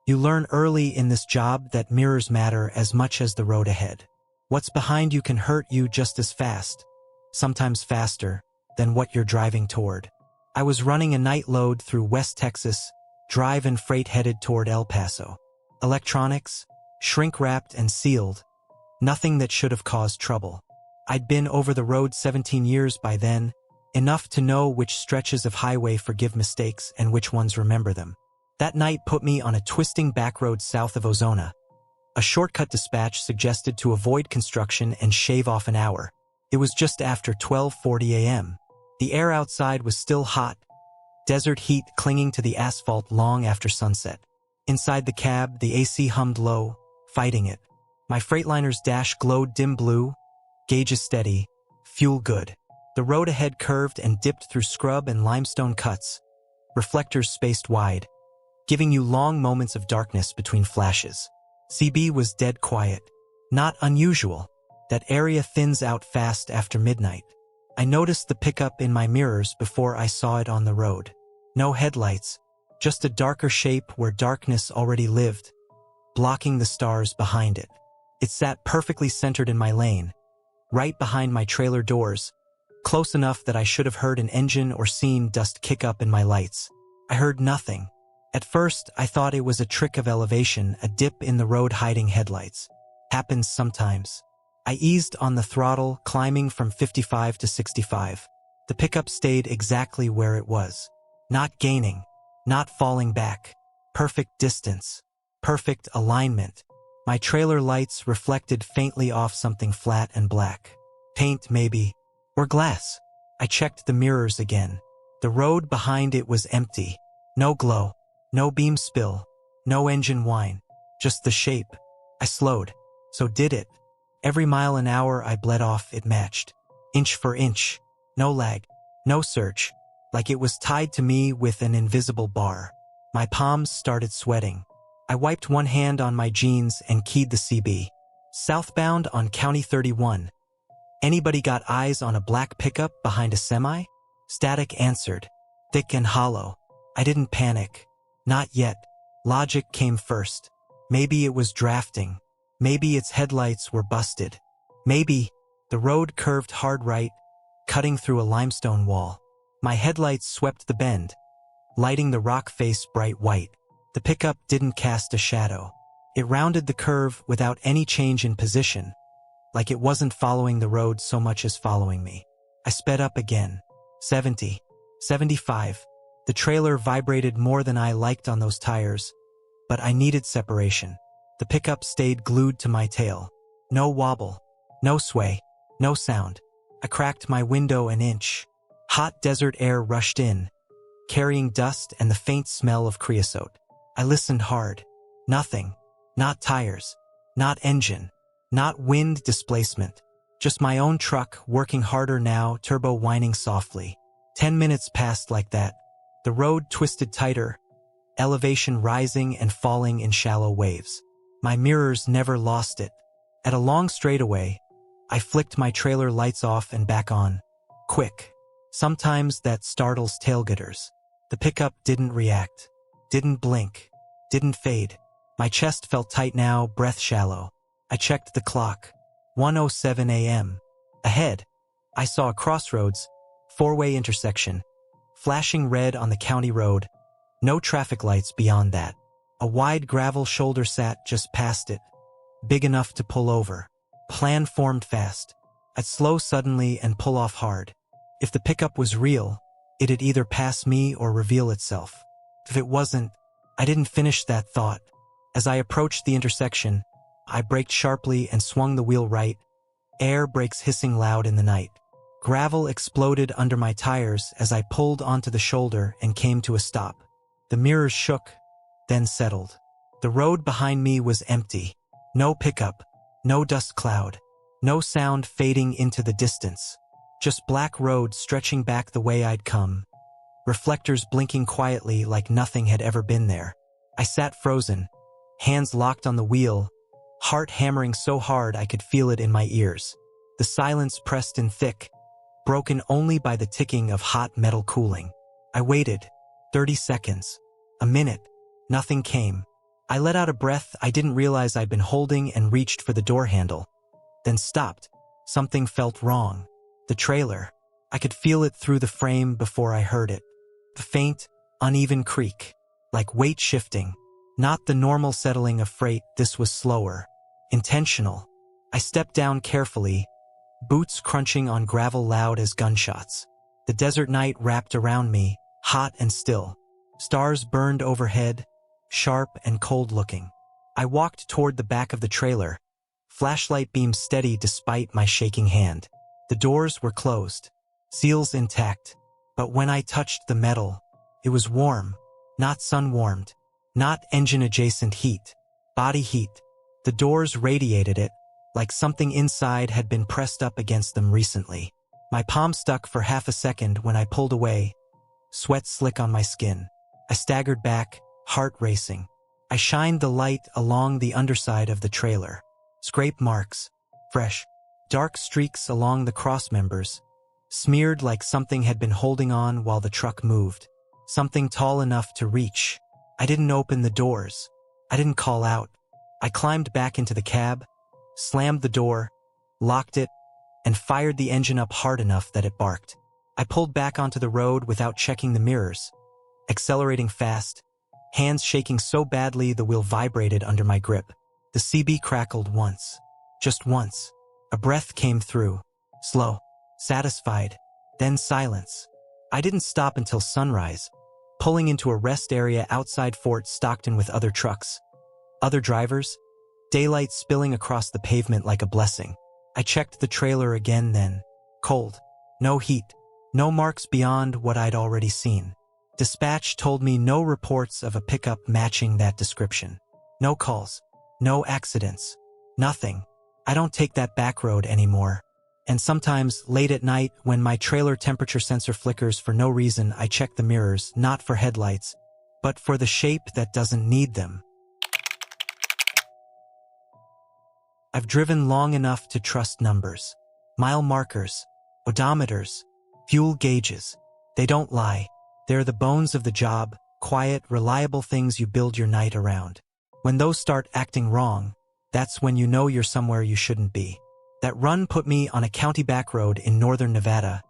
You learn early in this job that mirrors matter as much as the road ahead. What's behind you can hurt you just as fast, sometimes faster, than what you're driving toward. I was running a night load through West Texas, drive and freight headed toward El Paso. Electronics, shrink-wrapped and sealed, nothing that should have caused trouble. I'd been over the road 17 years by then, enough to know which stretches of highway forgive mistakes and which ones remember them. That night put me on a twisting back road south of Ozona. A shortcut dispatch suggested to avoid construction and shave off an hour. It was just after 12:40 a.m. The air outside was still hot, desert heat clinging to the asphalt long after sunset. Inside the cab, the AC hummed low, fighting it. My Freightliner's dash glowed dim blue, gauges steady, fuel good. The road ahead curved and dipped through scrub and limestone cuts, reflectors spaced wide, giving you long moments of darkness between flashes. CB was dead quiet. Not unusual. That area thins out fast after midnight. I noticed the pickup in my mirrors before I saw it on the road. No headlights, just a darker shape where darkness already lived, blocking the stars behind it. It sat perfectly centered in my lane, right behind my trailer doors, close enough that I should have heard an engine or seen dust kick up in my lights. I heard nothing. At first, I thought it was a trick of elevation, a dip in the road hiding headlights. Happens sometimes. I eased on the throttle, climbing from 55 to 65. The pickup stayed exactly where it was. Not gaining, not falling back. Perfect distance. Perfect alignment. My trailer lights reflected faintly off something flat and black. Paint, maybe. Or glass. I checked the mirrors again. The road behind it was empty. No glow. No beam spill, no engine whine, just the shape. I slowed. So did it. Every mile an hour I bled off, it matched. Inch for inch. No lag. No surge. Like it was tied to me with an invisible bar. My palms started sweating. I wiped one hand on my jeans and keyed the CB. Southbound on County 31. Anybody got eyes on a black pickup behind a semi? Static answered. Thick and hollow. I didn't panic. Not yet. Logic came first. Maybe it was drafting. Maybe its headlights were busted. Maybe the road curved hard right, cutting through a limestone wall. My headlights swept the bend, lighting the rock face bright white. The pickup didn't cast a shadow. It rounded the curve without any change in position, like it wasn't following the road so much as following me. I sped up again. 70, 75. The trailer vibrated more than I liked on those tires, but I needed separation. The pickup stayed glued to my tail. No wobble, no sway, no sound. I cracked my window an inch. Hot desert air rushed in, carrying dust and the faint smell of creosote. I listened hard. Nothing. Not tires. Not engine. Not wind displacement. Just my own truck, working harder now, turbo whining softly. 10 minutes passed like that. The road twisted tighter, elevation rising and falling in shallow waves. My mirrors never lost it. At a long straightaway, I flicked my trailer lights off and back on. Quick. Sometimes that startles tailgaters. The pickup didn't react. Didn't blink. Didn't fade. My chest felt tight now, breath shallow. I checked the clock. 1:07 a.m. Ahead, I saw a crossroads, four-way intersection, flashing red on the county road. No traffic lights beyond that. A wide gravel shoulder sat just past it, big enough to pull over. Plan formed fast. I'd slow suddenly and pull off hard. If the pickup was real, it'd either pass me or reveal itself. If it wasn't, I didn't finish that thought. As I approached the intersection, I braked sharply and swung the wheel right. Air brakes hissing loud in the night. Gravel exploded under my tires as I pulled onto the shoulder and came to a stop. The mirrors shook, then settled. The road behind me was empty. No pickup, no dust cloud, no sound fading into the distance. Just black road stretching back the way I'd come. Reflectors blinking quietly like nothing had ever been there. I sat frozen, hands locked on the wheel, heart hammering so hard I could feel it in my ears. The silence pressed in thick, broken only by the ticking of hot metal cooling. I waited. 30 seconds. A minute. Nothing came. I let out a breath I didn't realize I'd been holding and reached for the door handle. Then stopped. Something felt wrong. The trailer. I could feel it through the frame before I heard it. The faint, uneven creak. Like weight shifting. Not the normal settling of freight, this was slower. Intentional. I stepped down carefully, boots crunching on gravel loud as gunshots. The desert night wrapped around me, hot and still. Stars burned overhead, sharp and cold-looking. I walked toward the back of the trailer, flashlight beam steady despite my shaking hand. The doors were closed, seals intact, but when I touched the metal, it was warm, not sun-warmed, not engine-adjacent heat, body heat. The doors radiated it, like something inside had been pressed up against them recently. My palm stuck for half a second when I pulled away, sweat slick on my skin. I staggered back, heart racing. I shined the light along the underside of the trailer. Scrape marks, fresh, dark streaks along the cross members, smeared like something had been holding on while the truck moved. Something tall enough to reach. I didn't open the doors. I didn't call out. I climbed back into the cab, slammed the door, locked it, and fired the engine up hard enough that it barked. I pulled back onto the road without checking the mirrors, accelerating fast, hands shaking so badly the wheel vibrated under my grip. The CB crackled once, just once. A breath came through, slow, satisfied, then silence. I didn't stop until sunrise, pulling into a rest area outside Fort Stockton with other trucks. Other drivers, daylight spilling across the pavement like a blessing. I checked the trailer again then. Cold. No heat. No marks beyond what I'd already seen. Dispatch told me no reports of a pickup matching that description. No calls. No accidents. Nothing. I don't take that back road anymore. And sometimes, late at night, when my trailer temperature sensor flickers for no reason, I check the mirrors, not for headlights, but for the shape that doesn't need them. I've driven long enough to trust numbers. Mile markers, odometers, fuel gauges. They don't lie. They're the bones of the job, quiet, reliable things you build your night around. When those start acting wrong, that's when you know you're somewhere you shouldn't be. That run put me on a county back road in northern Nevada,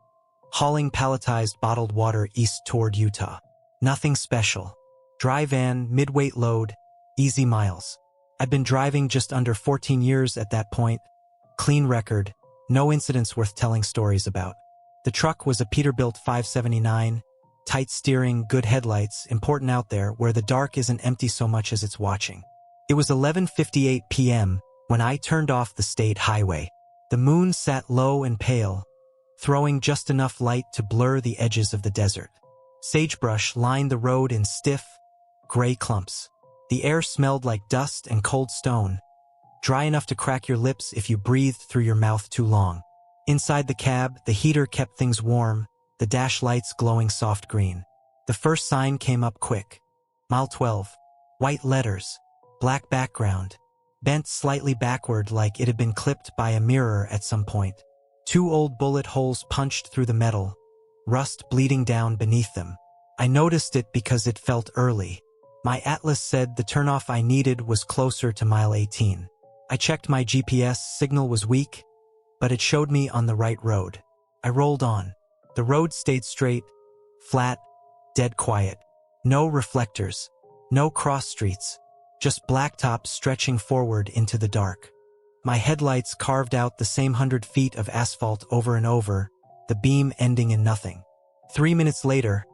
hauling palletized bottled water east toward Utah. Nothing special. Dry van, mid-weight load, easy miles. I'd been driving just under 14 years at that point. Clean record, no incidents worth telling stories about. The truck was a Peterbilt 579, tight steering, good headlights, important out there where the dark isn't empty so much as it's watching. It was 11:58 p.m. when I turned off the state highway. The moon sat low and pale, throwing just enough light to blur the edges of the desert. Sagebrush lined the road in stiff, gray clumps. The air smelled like dust and cold stone, dry enough to crack your lips if you breathed through your mouth too long. Inside the cab, the heater kept things warm, the dash lights glowing soft green. The first sign came up quick. Mile 12. White letters. Black background. Bent slightly backward like it had been clipped by a mirror at some point. 2 old bullet holes punched through the metal, rust bleeding down beneath them. I noticed it because it felt early. My atlas said the turnoff I needed was closer to mile 18. I checked my GPS, signal was weak, but it showed me on the right road. I rolled on. The road stayed straight, flat, dead quiet. No reflectors, no cross streets, just blacktops stretching forward into the dark. My headlights carved out the same 100 feet of asphalt over and over, the beam ending in nothing. 3 minutes later,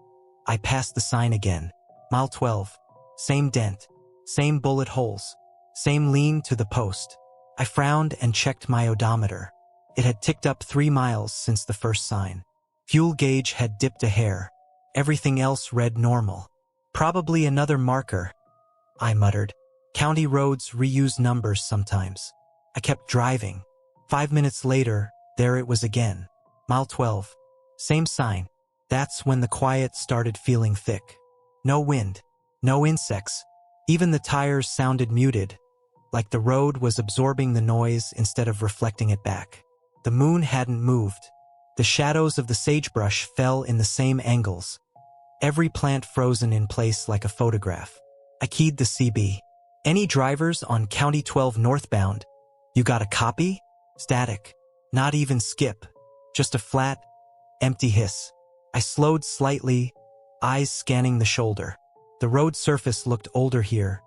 I passed the sign again. Mile 12. Same dent, same bullet holes, same lean to the post. I frowned and checked my odometer. It had ticked up 3 miles since the first sign. Fuel gauge had dipped a hair. Everything else read normal. Probably another marker, I muttered. County roads reuse numbers sometimes. I kept driving. 5 minutes later, there it was again. Mile 12. Same sign. That's when the quiet started feeling thick. No wind. No insects. Even the tires sounded muted, like the road was absorbing the noise instead of reflecting it back. The moon hadn't moved. The shadows of the sagebrush fell in the same angles. Every plant frozen in place like a photograph. I keyed the CB. Any drivers on County 12 northbound? You got a copy? Static. Not even skip. Just a flat, empty hiss. I slowed slightly, eyes scanning the shoulder. The road surface looked older here.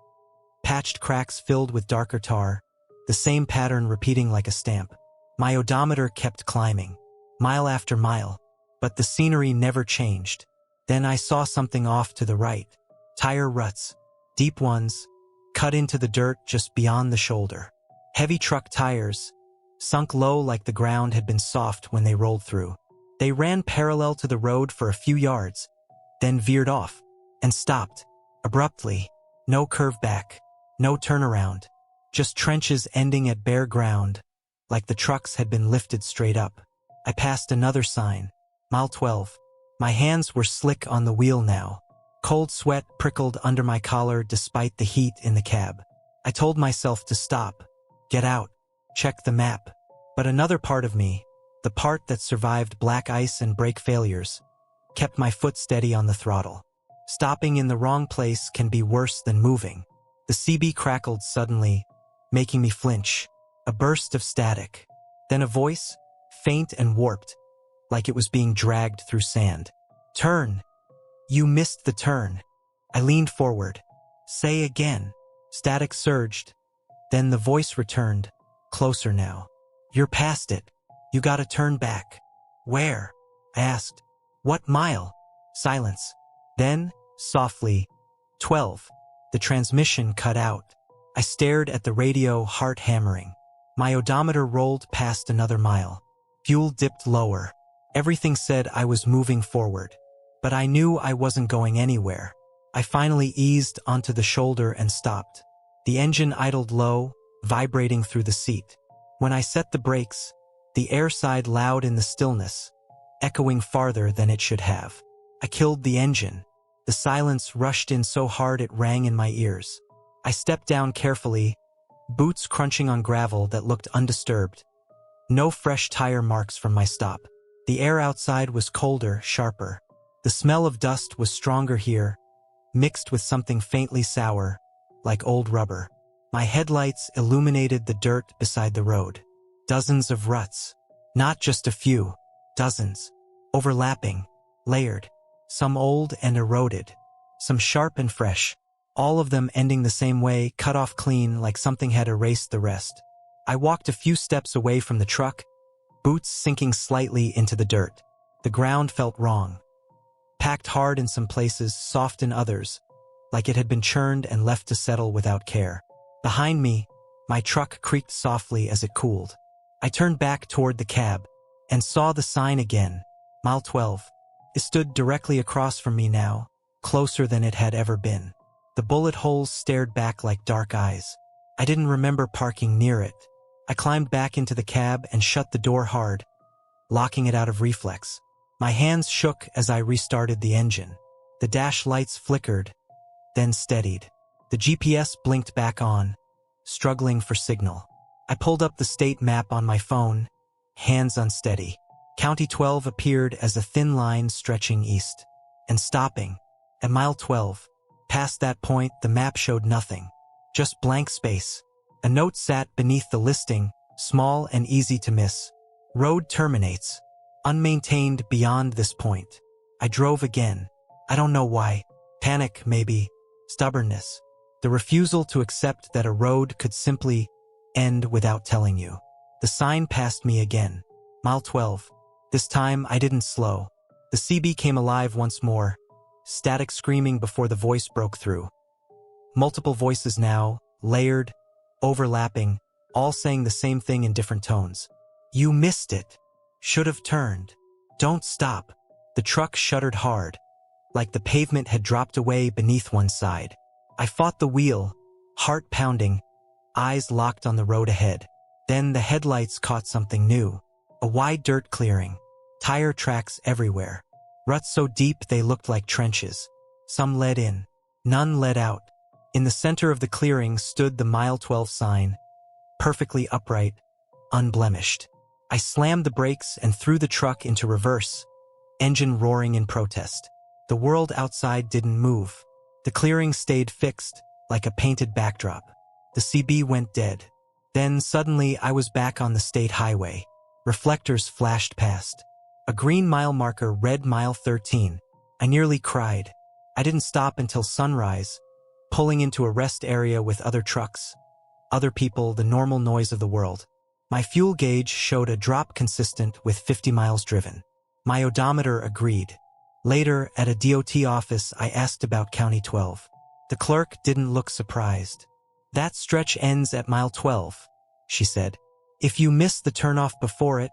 Patched cracks filled with darker tar, the same pattern repeating like a stamp. My odometer kept climbing, mile after mile, but the scenery never changed. Then I saw something off to the right. Tire ruts, deep ones, cut into the dirt just beyond the shoulder. Heavy truck tires, sunk low like the ground had been soft when they rolled through. They ran parallel to the road for a few yards, then veered off, and stopped, abruptly. No curve back, no turnaround, just trenches ending at bare ground, like the trucks had been lifted straight up. I passed another sign, mile 12. My hands were slick on the wheel now. Cold sweat prickled under my collar despite the heat in the cab. I told myself to stop, get out, check the map. But another part of me, the part that survived black ice and brake failures, kept my foot steady on the throttle. Stopping in the wrong place can be worse than moving. The CB crackled suddenly, making me flinch. A burst of static. Then a voice, faint and warped, like it was being dragged through sand. Turn. You missed the turn. I leaned forward. Say again. Static surged. Then the voice returned, closer now. You're past it. You gotta turn back. Where? I asked. What mile? Silence. Then, softly, 12. The transmission cut out. I stared at the radio, heart hammering. My odometer rolled past another mile. Fuel dipped lower. Everything said I was moving forward. But I knew I wasn't going anywhere. I finally eased onto the shoulder and stopped. The engine idled low, vibrating through the seat. When I set the brakes, the air sighed loud in the stillness, echoing farther than it should have. I killed the engine. The silence rushed in so hard it rang in my ears. I stepped down carefully, boots crunching on gravel that looked undisturbed. No fresh tire marks from my stop. The air outside was colder, sharper. The smell of dust was stronger here, mixed with something faintly sour, like old rubber. My headlights illuminated the dirt beside the road. Dozens of ruts. Not just a few. Dozens. Overlapping. Layered. Some old and eroded. Some sharp and fresh. All of them ending the same way, cut off clean like something had erased the rest. I walked a few steps away from the truck, boots sinking slightly into the dirt. The ground felt wrong. Packed hard in some places, soft in others, like it had been churned and left to settle without care. Behind me, my truck creaked softly as it cooled. I turned back toward the cab and saw the sign again, mile 12. It stood directly across from me now, closer than it had ever been. The bullet holes stared back like dark eyes. I didn't remember parking near it. I climbed back into the cab and shut the door hard, locking it out of reflex. My hands shook as I restarted the engine. The dash lights flickered, then steadied. The GPS blinked back on, struggling for signal. I pulled up the state map on my phone, hands unsteady. County 12 appeared as a thin line stretching east. And stopping. At mile 12. Past that point, the map showed nothing. Just blank space. A note sat beneath the listing, small and easy to miss. Road terminates. Unmaintained beyond this point. I drove again. I don't know why. Panic, maybe. Stubbornness. The refusal to accept that a road could simply end without telling you. The sign passed me again. Mile 12. This time, I didn't slow. The CB came alive once more. Static screaming before the voice broke through. Multiple voices now, layered, overlapping, all saying the same thing in different tones. You missed it. Should have turned. Don't stop. The truck shuddered hard, like the pavement had dropped away beneath one side. I fought the wheel, heart pounding, eyes locked on the road ahead. Then the headlights caught something new. A wide dirt clearing. Tire tracks everywhere. Ruts so deep they looked like trenches. Some led in. None led out. In the center of the clearing stood the mile 12 sign, perfectly upright, unblemished. I slammed the brakes and threw the truck into reverse, engine roaring in protest. The world outside didn't move. The clearing stayed fixed, like a painted backdrop. The CB went dead. Then suddenly I was back on the state highway. Reflectors flashed past. A green mile marker read mile 13. I nearly cried. I didn't stop until sunrise, pulling into a rest area with other trucks. Other people, the normal noise of the world. My fuel gauge showed a drop consistent with 50 miles driven. My odometer agreed. Later, at a DOT office, I asked about County 12. The clerk didn't look surprised. That stretch ends at mile 12, she said. If you miss the turnoff before it,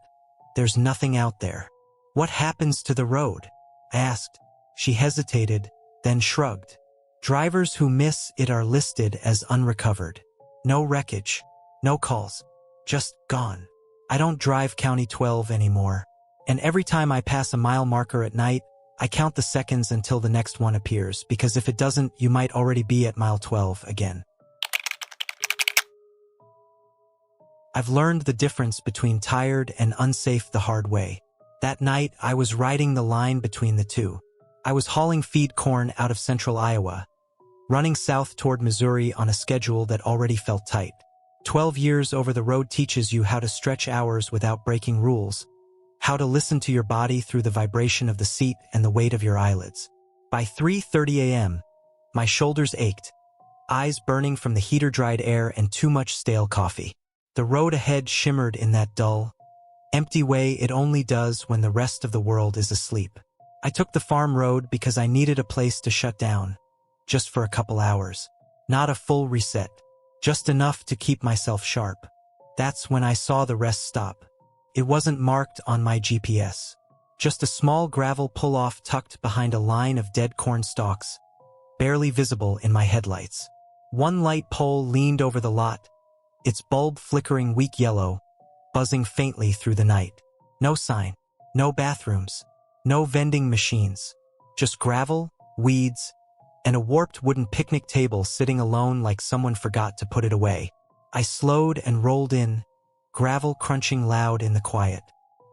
there's nothing out there. What happens to the road? I asked. She hesitated, then shrugged. Drivers who miss it are listed as unrecovered. No wreckage, no calls, just gone. I don't drive County 12 anymore. And every time I pass a mile marker at night, I count the seconds until the next one appears, because if it doesn't, you might already be at mile 12 again. I've learned the difference between tired and unsafe the hard way. That night, I was riding the line between the two. I was hauling feed corn out of central Iowa, running south toward Missouri on a schedule that already felt tight. 12 years over the road teaches you how to stretch hours without breaking rules, how to listen to your body through the vibration of the seat and the weight of your eyelids. By 3:30 a.m., my shoulders ached, eyes burning from the heater-dried air and too much stale coffee. The road ahead shimmered in that dull, empty way it only does when the rest of the world is asleep. I took the farm road because I needed a place to shut down, just for a couple hours. Not a full reset, just enough to keep myself sharp. That's when I saw the rest stop. It wasn't marked on my GPS. Just a small gravel pull-off tucked behind a line of dead corn stalks, barely visible in my headlights. One light pole leaned over the lot, its bulb flickering weak yellow, buzzing faintly through the night. No sign, no bathrooms, no vending machines, just gravel, weeds, and a warped wooden picnic table sitting alone like someone forgot to put it away. I slowed and rolled in, gravel crunching loud in the quiet.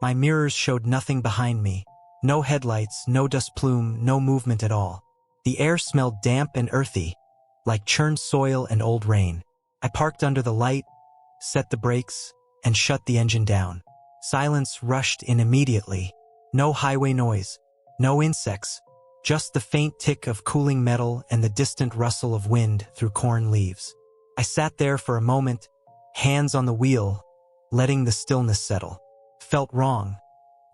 My mirrors showed nothing behind me. No headlights, no dust plume, no movement at all. The air smelled damp and earthy, like churned soil and old rain. I parked under the light, set the brakes, and shut the engine down. Silence rushed in immediately. No highway noise, no insects, just the faint tick of cooling metal and the distant rustle of wind through corn leaves. I sat there for a moment, hands on the wheel, letting the stillness settle. Felt wrong,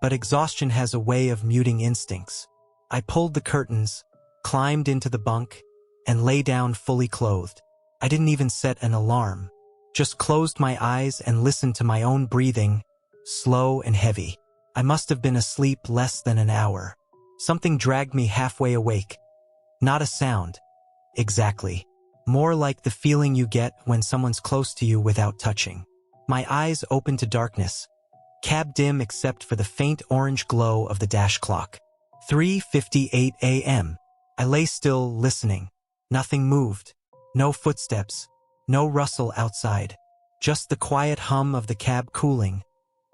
but exhaustion has a way of muting instincts. I pulled the curtains, climbed into the bunk, and lay down fully clothed. I didn't even set an alarm, just closed my eyes and listened to my own breathing, slow and heavy. I must have been asleep less than an hour. Something dragged me halfway awake. Not a sound, Exactly. More like the feeling you get when someone's close to you without touching. My eyes opened to darkness. Cab dim except for the faint orange glow of the dash clock. 3:58 a.m. I lay still, listening. Nothing moved. No footsteps. No rustle outside. Just the quiet hum of the cab cooling.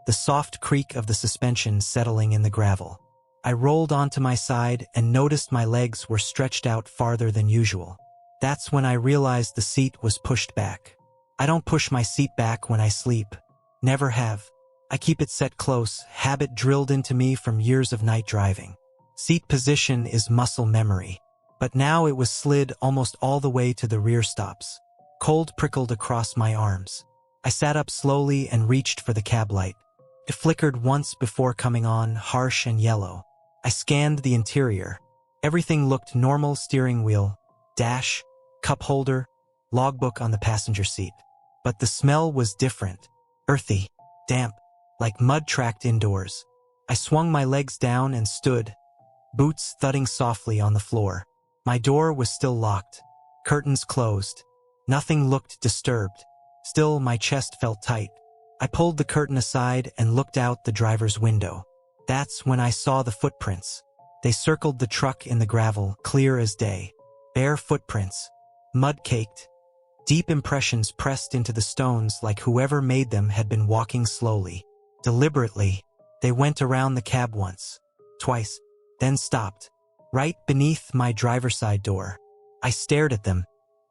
The soft creak of the suspension settling in the gravel. I rolled onto my side and noticed my legs were stretched out farther than usual. That's when I realized the seat was pushed back. I don't push my seat back when I sleep. Never have. I keep it set close, habit drilled into me from years of night driving. Seat position is muscle memory. But now it was slid almost all the way to the rear stops. Cold prickled across my arms. I sat up slowly and reached for the cab light. It flickered once before coming on, harsh and yellow. I scanned the interior. Everything looked normal: steering wheel, dash, cup holder, logbook on the passenger seat. But the smell was different. Earthy, damp, like mud tracked indoors. I swung my legs down and stood, boots thudding softly on the floor. My door was still locked, curtains closed. Nothing looked disturbed. Still, my chest felt tight. I pulled the curtain aside and looked out the driver's window. That's when I saw the footprints. They circled the truck in the gravel, clear as day. Bare footprints, mud-caked, deep impressions pressed into the stones like whoever made them had been walking slowly. Deliberately, they went around the cab once, twice, then stopped, right beneath my driver's side door. I stared at them,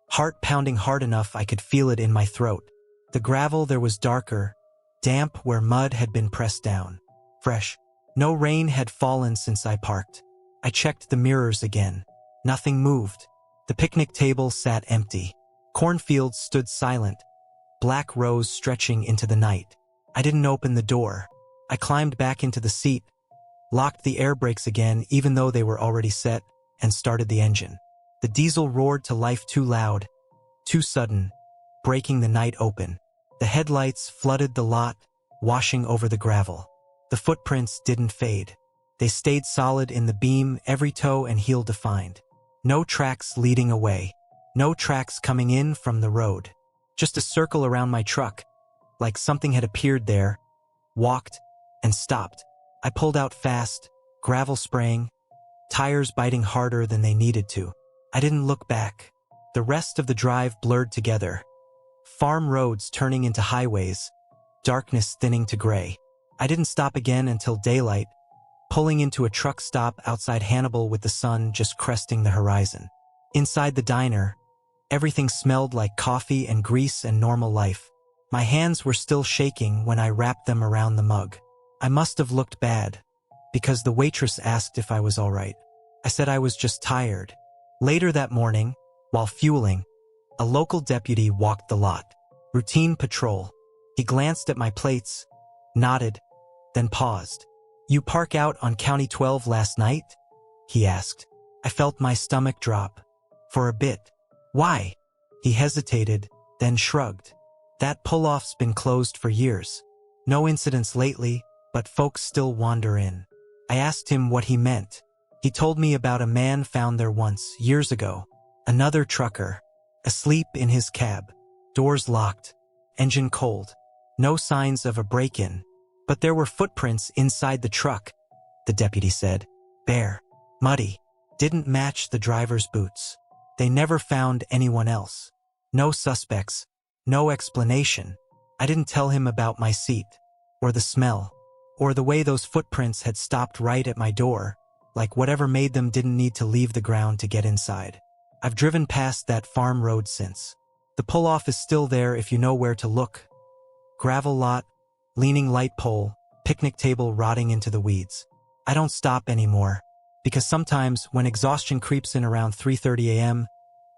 heart pounding hard enough I could feel it in my throat. The gravel there was darker, damp where mud had been pressed down. Fresh. No rain had fallen since I parked. I checked the mirrors again. Nothing moved. The picnic table sat empty. Cornfields stood silent, black rows stretching into the night. I didn't open the door. I climbed back into the seat, locked the air brakes again even though they were already set, and started the engine. The diesel roared to life, too loud, too sudden, breaking the night open. The headlights flooded the lot, washing over the gravel. The footprints didn't fade. They stayed solid in the beam, every toe and heel defined. No tracks leading away. No tracks coming in from the road. Just a circle around my truck, like something had appeared there, walked, and stopped. I pulled out fast, gravel spraying, tires biting harder than they needed to. I didn't look back. The rest of the drive blurred together. Farm roads turning into highways, darkness thinning to gray. I didn't stop again until daylight, pulling into a truck stop outside Hannibal with the sun just cresting the horizon. Inside the diner, everything smelled like coffee and grease and normal life. My hands were still shaking when I wrapped them around the mug. I must have looked bad, because the waitress asked if I was all right. I said I was just tired. Later that morning, while fueling, a local deputy walked the lot. Routine patrol. He glanced at my plates, nodded, then paused. "You park out on County 12 last night?" he asked. I felt my stomach drop. For a bit. "Why?" He hesitated, then shrugged. "That pull-off's been closed for years. No incidents lately, but folks still wander in." I asked him what he meant. He told me about a man found there once, years ago. Another trucker, asleep in his cab, doors locked, engine cold. No signs of a break-in. But there were footprints inside the truck, the deputy said. Bare, muddy, didn't match the driver's boots. They never found anyone else. No suspects, no explanation. I didn't tell him about my seat, or the smell, or the way those footprints had stopped right at my door, like whatever made them didn't need to leave the ground to get inside. I've driven past that farm road since. The pull-off is still there if you know where to look. Gravel lot, leaning light pole, picnic table rotting into the weeds. I don't stop anymore, because sometimes when exhaustion creeps in around 3:30 a.m.,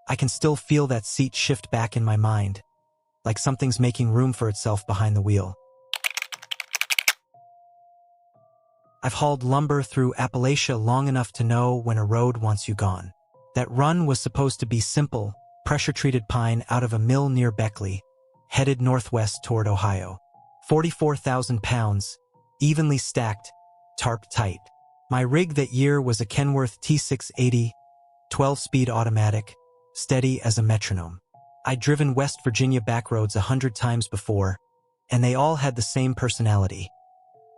I can still feel that seat shift back in my mind, like something's making room for itself behind the wheel. I've hauled lumber through Appalachia long enough to know when a road wants you gone. That run was supposed to be simple, pressure-treated pine out of a mill near Beckley, headed northwest toward Ohio. 44,000 pounds, evenly stacked, tarp tight. My rig that year was a Kenworth T680, 12-speed automatic, steady as a metronome. I'd driven West Virginia backroads 100 times before, and they all had the same personality.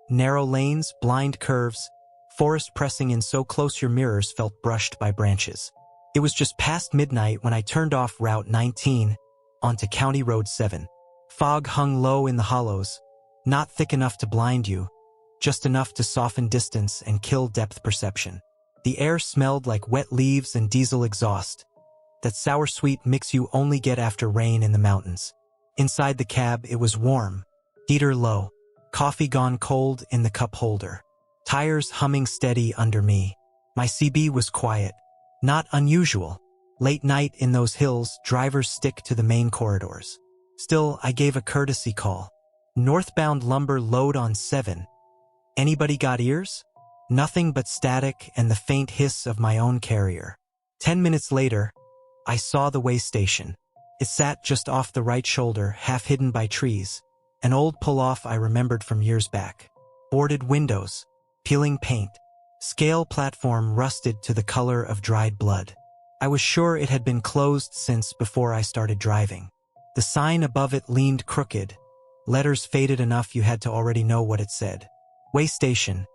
Narrow lanes, blind curves, forest pressing in so close your mirrors felt brushed by branches. It was just past midnight when I turned off Route 19 onto County Road 7. Fog hung low in the hollows, not thick enough to blind you, just enough to soften distance and kill depth perception. The air smelled like wet leaves and diesel exhaust, that sour-sweet mix you only get after rain in the mountains. Inside the cab, it was warm, heater low, coffee gone cold in the cup holder, tires humming steady under me. My CB was quiet, not unusual. Late night in those hills, drivers stick to the main corridors. Still, I gave a courtesy call. Northbound lumber load on 7. Anybody got ears? Nothing but static and the faint hiss of my own carrier. 10 minutes later, I saw the way station. It sat just off the right shoulder, half hidden by trees. An old pull-off I remembered from years back. Boarded windows, peeling paint, scale platform rusted to the color of dried blood. I was sure it had been closed since before I started driving. The sign above it leaned crooked, letters faded enough you had to already know what it said. Way station.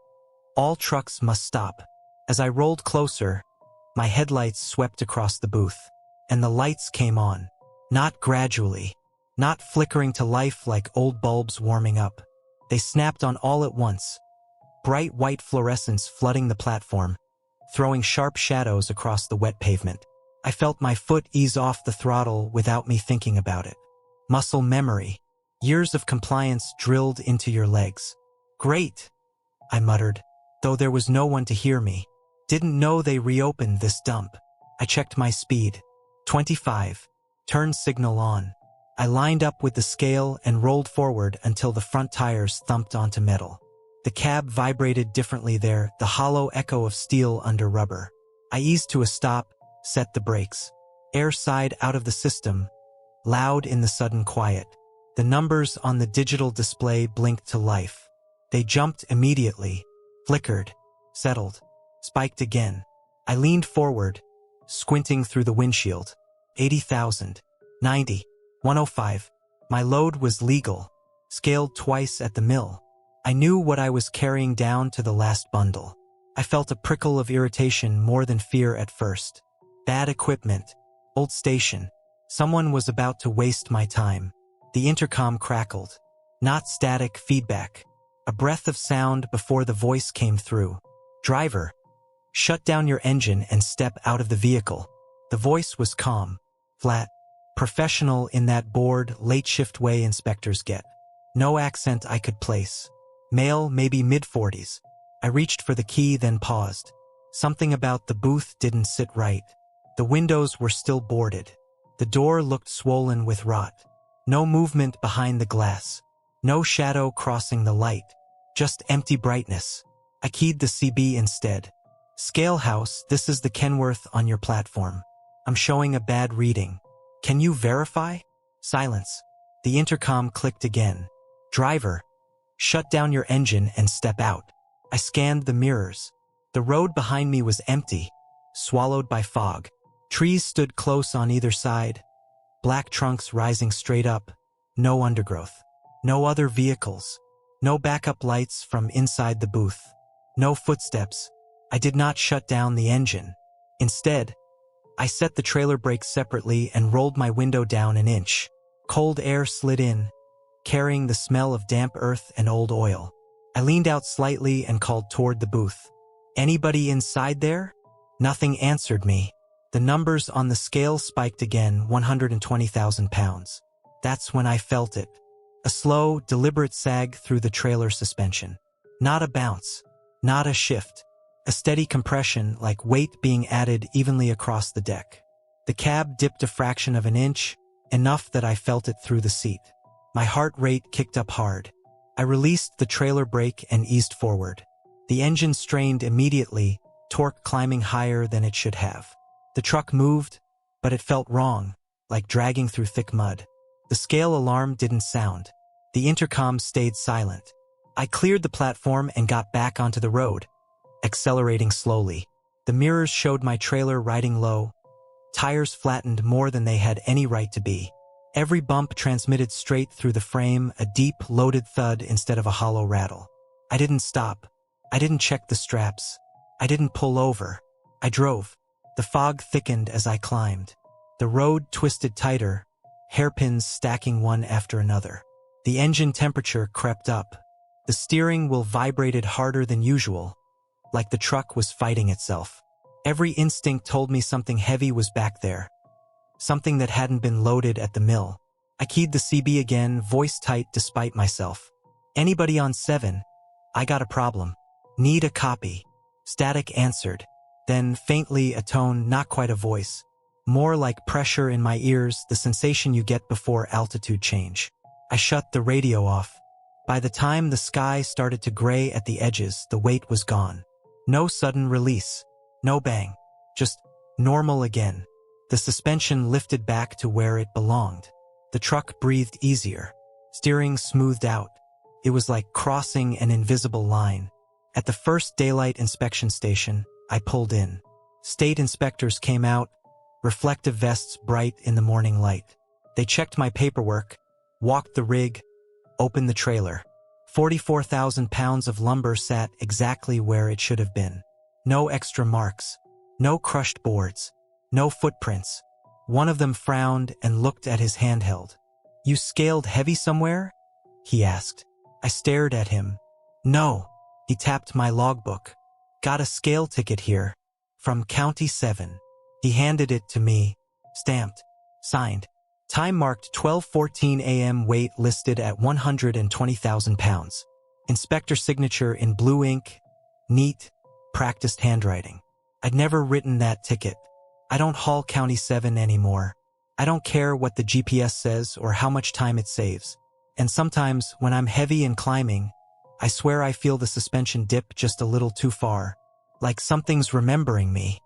All trucks must stop. As I rolled closer, my headlights swept across the booth, and the lights came on. Not gradually, not flickering to life like old bulbs warming up. They snapped on all at once, bright white fluorescence flooding the platform, throwing sharp shadows across the wet pavement. I felt my foot ease off the throttle without me thinking about it. Muscle memory, years of compliance drilled into your legs. Great, I muttered, though there was no one to hear me. Didn't know they reopened this dump. I checked my speed. 25. Turn signal on. I lined up with the scale and rolled forward until the front tires thumped onto metal. The cab vibrated differently there, the hollow echo of steel under rubber. I eased to a stop, set the brakes. Air sighed out of the system, loud in the sudden quiet. The numbers on the digital display blinked to life. They jumped immediately, flickered, settled, spiked again. I leaned forward, squinting through the windshield. 80,000, 90, 105. My load was legal, scaled twice at the mill. I knew what I was carrying down to the last bundle. I felt a prickle of irritation more than fear at first. Bad equipment, old station. Someone was about to waste my time. The intercom crackled. Not static feedback. A breath of sound before the voice came through. Driver, shut down your engine and step out of the vehicle. The voice was calm, flat, professional in that bored, late-shift way inspectors get. No accent I could place. Male, maybe mid-40s. I reached for the key, then paused. Something about the booth didn't sit right. The windows were still boarded. The door looked swollen with rot. No movement behind the glass. No shadow crossing the light. Just empty brightness. I keyed the CB instead. Scale House, this is the Kenworth on your platform. I'm showing a bad reading. Can you verify? Silence. The intercom clicked again. Driver, shut down your engine and step out. I scanned the mirrors. The road behind me was empty, swallowed by fog. Trees stood close on either side, black trunks rising straight up. No undergrowth. No other vehicles. No backup lights from inside the booth. No footsteps. I did not shut down the engine. Instead, I set the trailer brakes separately and rolled my window down an inch. Cold air slid in, carrying the smell of damp earth and old oil. I leaned out slightly and called toward the booth. Anybody inside there? Nothing answered me. The numbers on the scale spiked again, 120,000 pounds. That's when I felt it. A slow, deliberate sag through the trailer suspension. Not a bounce. Not a shift. A steady compression, like weight being added evenly across the deck. The cab dipped a fraction of an inch, enough that I felt it through the seat. My heart rate kicked up hard. I released the trailer brake and eased forward. The engine strained immediately, torque climbing higher than it should have. The truck moved, but it felt wrong, like dragging through thick mud. The scale alarm didn't sound. The intercom stayed silent. I cleared the platform and got back onto the road, accelerating slowly. The mirrors showed my trailer riding low, tires flattened more than they had any right to be. Every bump transmitted straight through the frame, a deep, loaded thud instead of a hollow rattle. I didn't stop. I didn't check the straps. I didn't pull over. I drove. The fog thickened as I climbed. The road twisted tighter, hairpins stacking one after another. The engine temperature crept up. The steering wheel vibrated harder than usual, like the truck was fighting itself. Every instinct told me something heavy was back there, something that hadn't been loaded at the mill. I keyed the CB again, voice tight despite myself. Anybody on 7? I got a problem. Need a copy. Static answered. Then, faintly, a tone, not quite a voice. More like pressure in my ears, the sensation you get before altitude change. I shut the radio off. By the time the sky started to gray at the edges, the weight was gone. No sudden release. No bang. Just normal again. The suspension lifted back to where it belonged. The truck breathed easier. Steering smoothed out. It was like crossing an invisible line. At the first daylight inspection station, I pulled in. State inspectors came out, reflective vests bright in the morning light. They checked my paperwork, walked the rig, opened the trailer. 44,000 pounds of lumber sat exactly where it should have been. No extra marks, no crushed boards, no footprints. One of them frowned and looked at his handheld. "You scaled heavy somewhere?" he asked. I stared at him. "No." He tapped my logbook. "Got a scale ticket here. From County 7. He handed it to me, stamped, signed. Time marked 12:14 a.m. Weight listed at 120,000 pounds. Inspector signature in blue ink. Neat, practiced handwriting. I'd never written that ticket. I don't haul County 7 anymore. I don't care what the GPS says or how much time it saves. And sometimes, when I'm heavy and climbing, I swear I feel the suspension dip just a little too far. Like something's remembering me.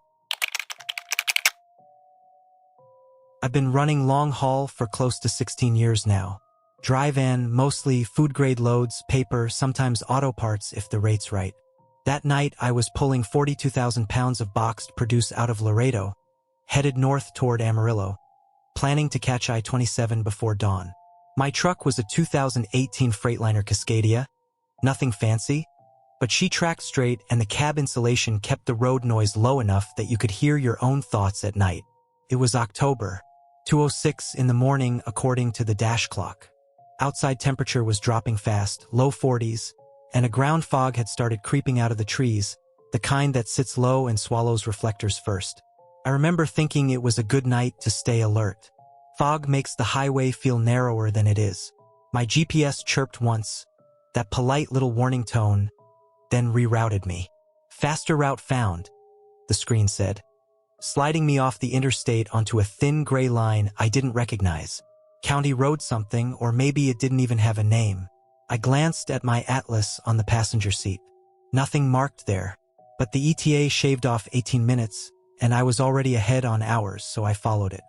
I've been running long haul for close to 16 years now. Dry van, mostly food-grade loads, paper, sometimes auto parts if the rate's right. That night, I was pulling 42,000 pounds of boxed produce out of Laredo, headed north toward Amarillo, planning to catch I-27 before dawn. My truck was a 2018 Freightliner Cascadia, nothing fancy, but she tracked straight and the cab insulation kept the road noise low enough that you could hear your own thoughts at night. It was October, 2:06 in the morning according to the dash clock. Outside temperature was dropping fast, low 40s, and a ground fog had started creeping out of the trees, the kind that sits low and swallows reflectors first. I remember thinking it was a good night to stay alert. Fog makes the highway feel narrower than it is. My GPS chirped once, that polite little warning tone, then rerouted me. "Faster route found," the screen said, sliding me off the interstate onto a thin gray line I didn't recognize. County Road something, or maybe it didn't even have a name. I glanced at my atlas on the passenger seat. Nothing marked there, but the ETA shaved off 18 minutes, and I was already ahead on hours, so I followed it.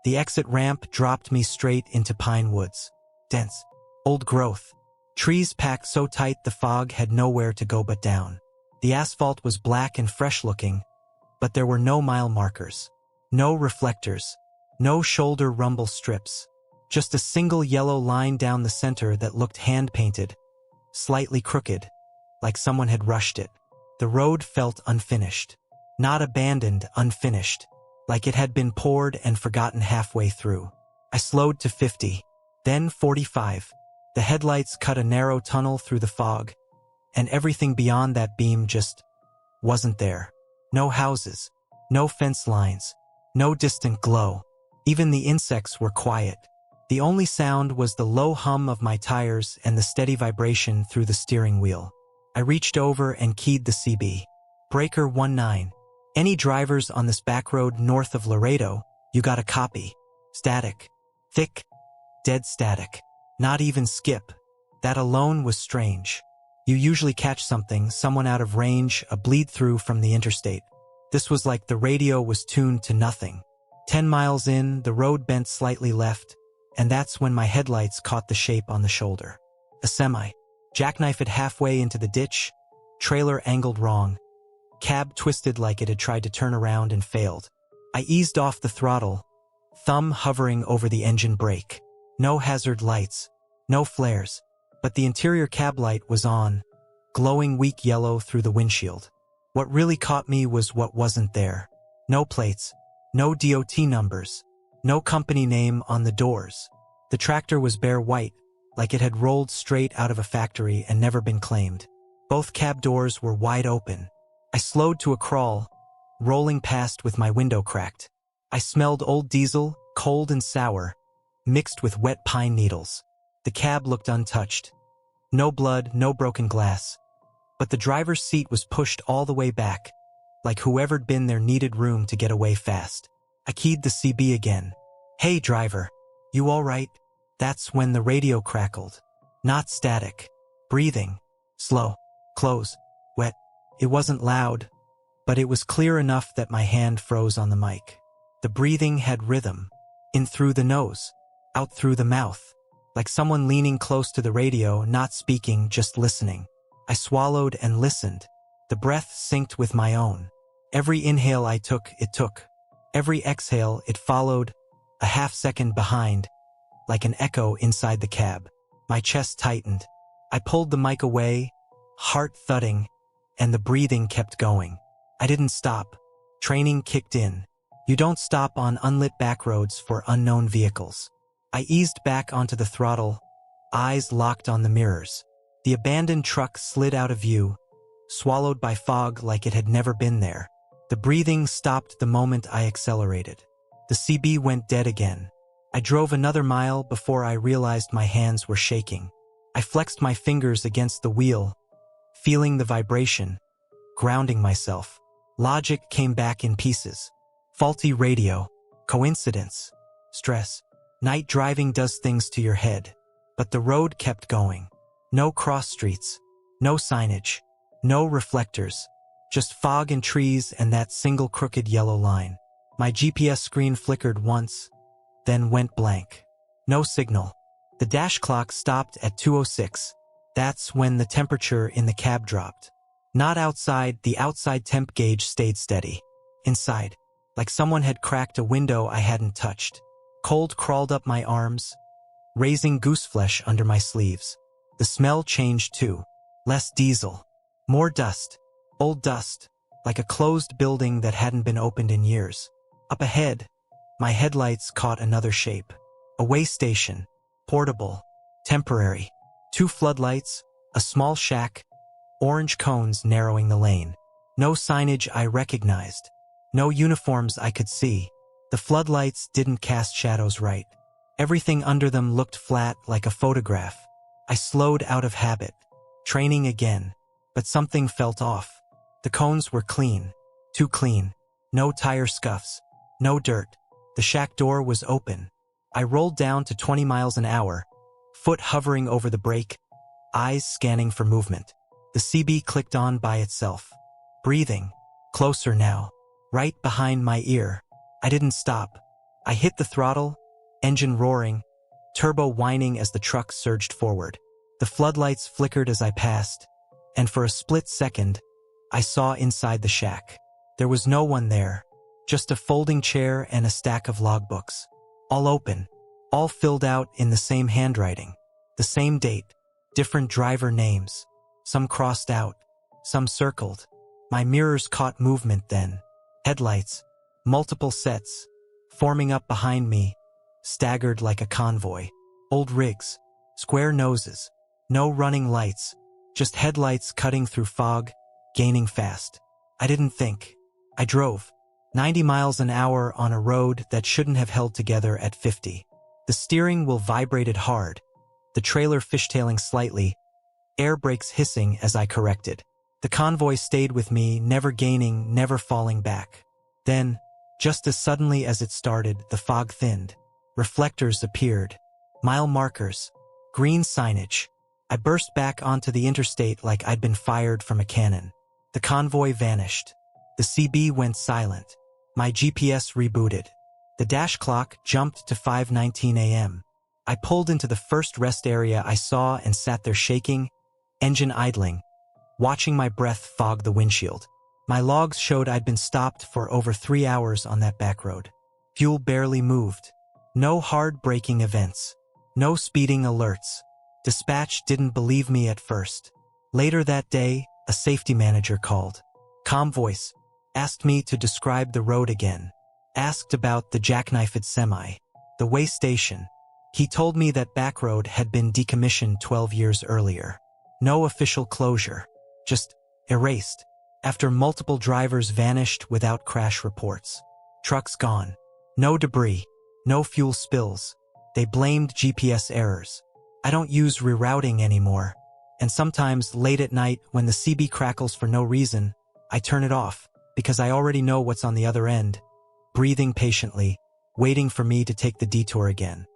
The exit ramp dropped me straight into pine woods. Dense, old growth. Trees packed so tight the fog had nowhere to go but down. The asphalt was black and fresh-looking, but there were no mile markers, no reflectors, no shoulder rumble strips, just a single yellow line down the center that looked hand-painted, slightly crooked, like someone had rushed it. The road felt unfinished. Not abandoned, unfinished, like it had been poured and forgotten halfway through. I slowed to 50, then 45. The headlights cut a narrow tunnel through the fog, and everything beyond that beam just wasn't there. No houses, no fence lines, no distant glow. Even the insects were quiet. The only sound was the low hum of my tires and the steady vibration through the steering wheel. I reached over and keyed the CB. Breaker 19. Any drivers on this back road north of Laredo, you got a copy. Static. Thick. Dead static. Not even skip. That alone was strange. You usually catch something, someone out of range, a bleed-through from the interstate. This was like the radio was tuned to nothing. 10 miles in, the road bent slightly left, and that's when my headlights caught the shape on the shoulder. A semi. Jackknife it halfway into the ditch. Trailer angled wrong. Cab twisted like it had tried to turn around and failed. I eased off the throttle, thumb hovering over the engine brake. No hazard lights, no flares, but the interior cab light was on, glowing weak yellow through the windshield. What really caught me was what wasn't there. No plates, no DOT numbers, no company name on the doors. The tractor was bare white, like it had rolled straight out of a factory and never been claimed. Both cab doors were wide open. I slowed to a crawl, rolling past with my window cracked. I smelled old diesel, cold and sour, mixed with wet pine needles. The cab looked untouched. No blood, no broken glass. But the driver's seat was pushed all the way back, like whoever'd been there needed room to get away fast. I keyed the CB again. "Hey, driver. You all right?" That's when the radio crackled. Not static. Breathing. Slow. Close. Wet. It wasn't loud, but it was clear enough that my hand froze on the mic. The breathing had rhythm. In through the nose. Out through the mouth. Like someone leaning close to the radio, not speaking, just listening. I swallowed and listened. The breath synced with my own. Every inhale I took, it took. Every exhale, it followed, a half second behind, like an echo inside the cab. My chest tightened. I pulled the mic away, heart thudding, and the breathing kept going. I didn't stop. Training kicked in. You don't stop on unlit backroads for unknown vehicles. I eased back onto the throttle, eyes locked on the mirrors. The abandoned truck slid out of view, swallowed by fog like it had never been there. The breathing stopped the moment I accelerated. The CB went dead again. I drove another mile before I realized my hands were shaking. I flexed my fingers against the wheel, feeling the vibration, grounding myself. Logic came back in pieces. Faulty radio. Coincidence. Stress. Night driving does things to your head. But the road kept going. No cross streets. No signage. No reflectors. Just fog and trees and that single crooked yellow line. My GPS screen flickered once, then went blank. No signal. The dash clock stopped at 2:06. That's when the temperature in the cab dropped. Not outside, the outside temp gauge stayed steady. Inside, like someone had cracked a window I hadn't touched. Cold crawled up my arms, raising gooseflesh under my sleeves. The smell changed too. Less diesel. More dust. Old dust, like a closed building that hadn't been opened in years. Up ahead, my headlights caught another shape. A way station. Portable. Temporary. 2 floodlights, a small shack, orange cones narrowing the lane. No signage I recognized. No uniforms I could see. The floodlights didn't cast shadows right. Everything under them looked flat like a photograph. I slowed out of habit. Training again. But something felt off. The cones were clean. Too clean. No tire scuffs. No dirt. The shack door was open. I rolled down to 20 miles an hour, foot hovering over the brake, eyes scanning for movement. The CB clicked on by itself. Breathing. Closer now. Right behind my ear. I didn't stop. I hit the throttle, engine roaring, turbo whining as the truck surged forward. The floodlights flickered as I passed, and for a split second, I saw inside the shack. There was no one there, just a folding chair and a stack of logbooks. All open, all filled out in the same handwriting. The same date, different driver names. Some crossed out, some circled. My mirrors caught movement then. Headlights, multiple sets, forming up behind me, staggered like a convoy. Old rigs, square noses, no running lights, just headlights cutting through fog, gaining fast. I didn't think. I drove. 90 miles an hour on a road that shouldn't have held together at 50. The steering wheel vibrated hard, the trailer fishtailing slightly, air brakes hissing as I corrected. The convoy stayed with me, never gaining, never falling back. Then, just as suddenly as it started, the fog thinned. Reflectors appeared. Mile markers. Green signage. I burst back onto the interstate like I'd been fired from a cannon. The convoy vanished. The CB went silent. My GPS rebooted. The dash clock jumped to 5:19 a.m. I pulled into the first rest area I saw and sat there shaking, engine idling, watching my breath fog the windshield. My logs showed I'd been stopped for over 3 hours on that back road. Fuel barely moved. No hard braking events. No speeding alerts. Dispatch didn't believe me at first. Later that day, a safety manager called. Calm voice. Asked me to describe the road again. Asked about the jackknifed semi. The way station. He told me that Backroad had been decommissioned 12 years earlier. No official closure. Just erased. After multiple drivers vanished without crash reports. Trucks gone. No debris. No fuel spills. They blamed GPS errors. I don't use rerouting anymore. And sometimes late at night when the CB crackles for no reason, I turn it off because I already know what's on the other end, breathing patiently, waiting for me to take the detour again.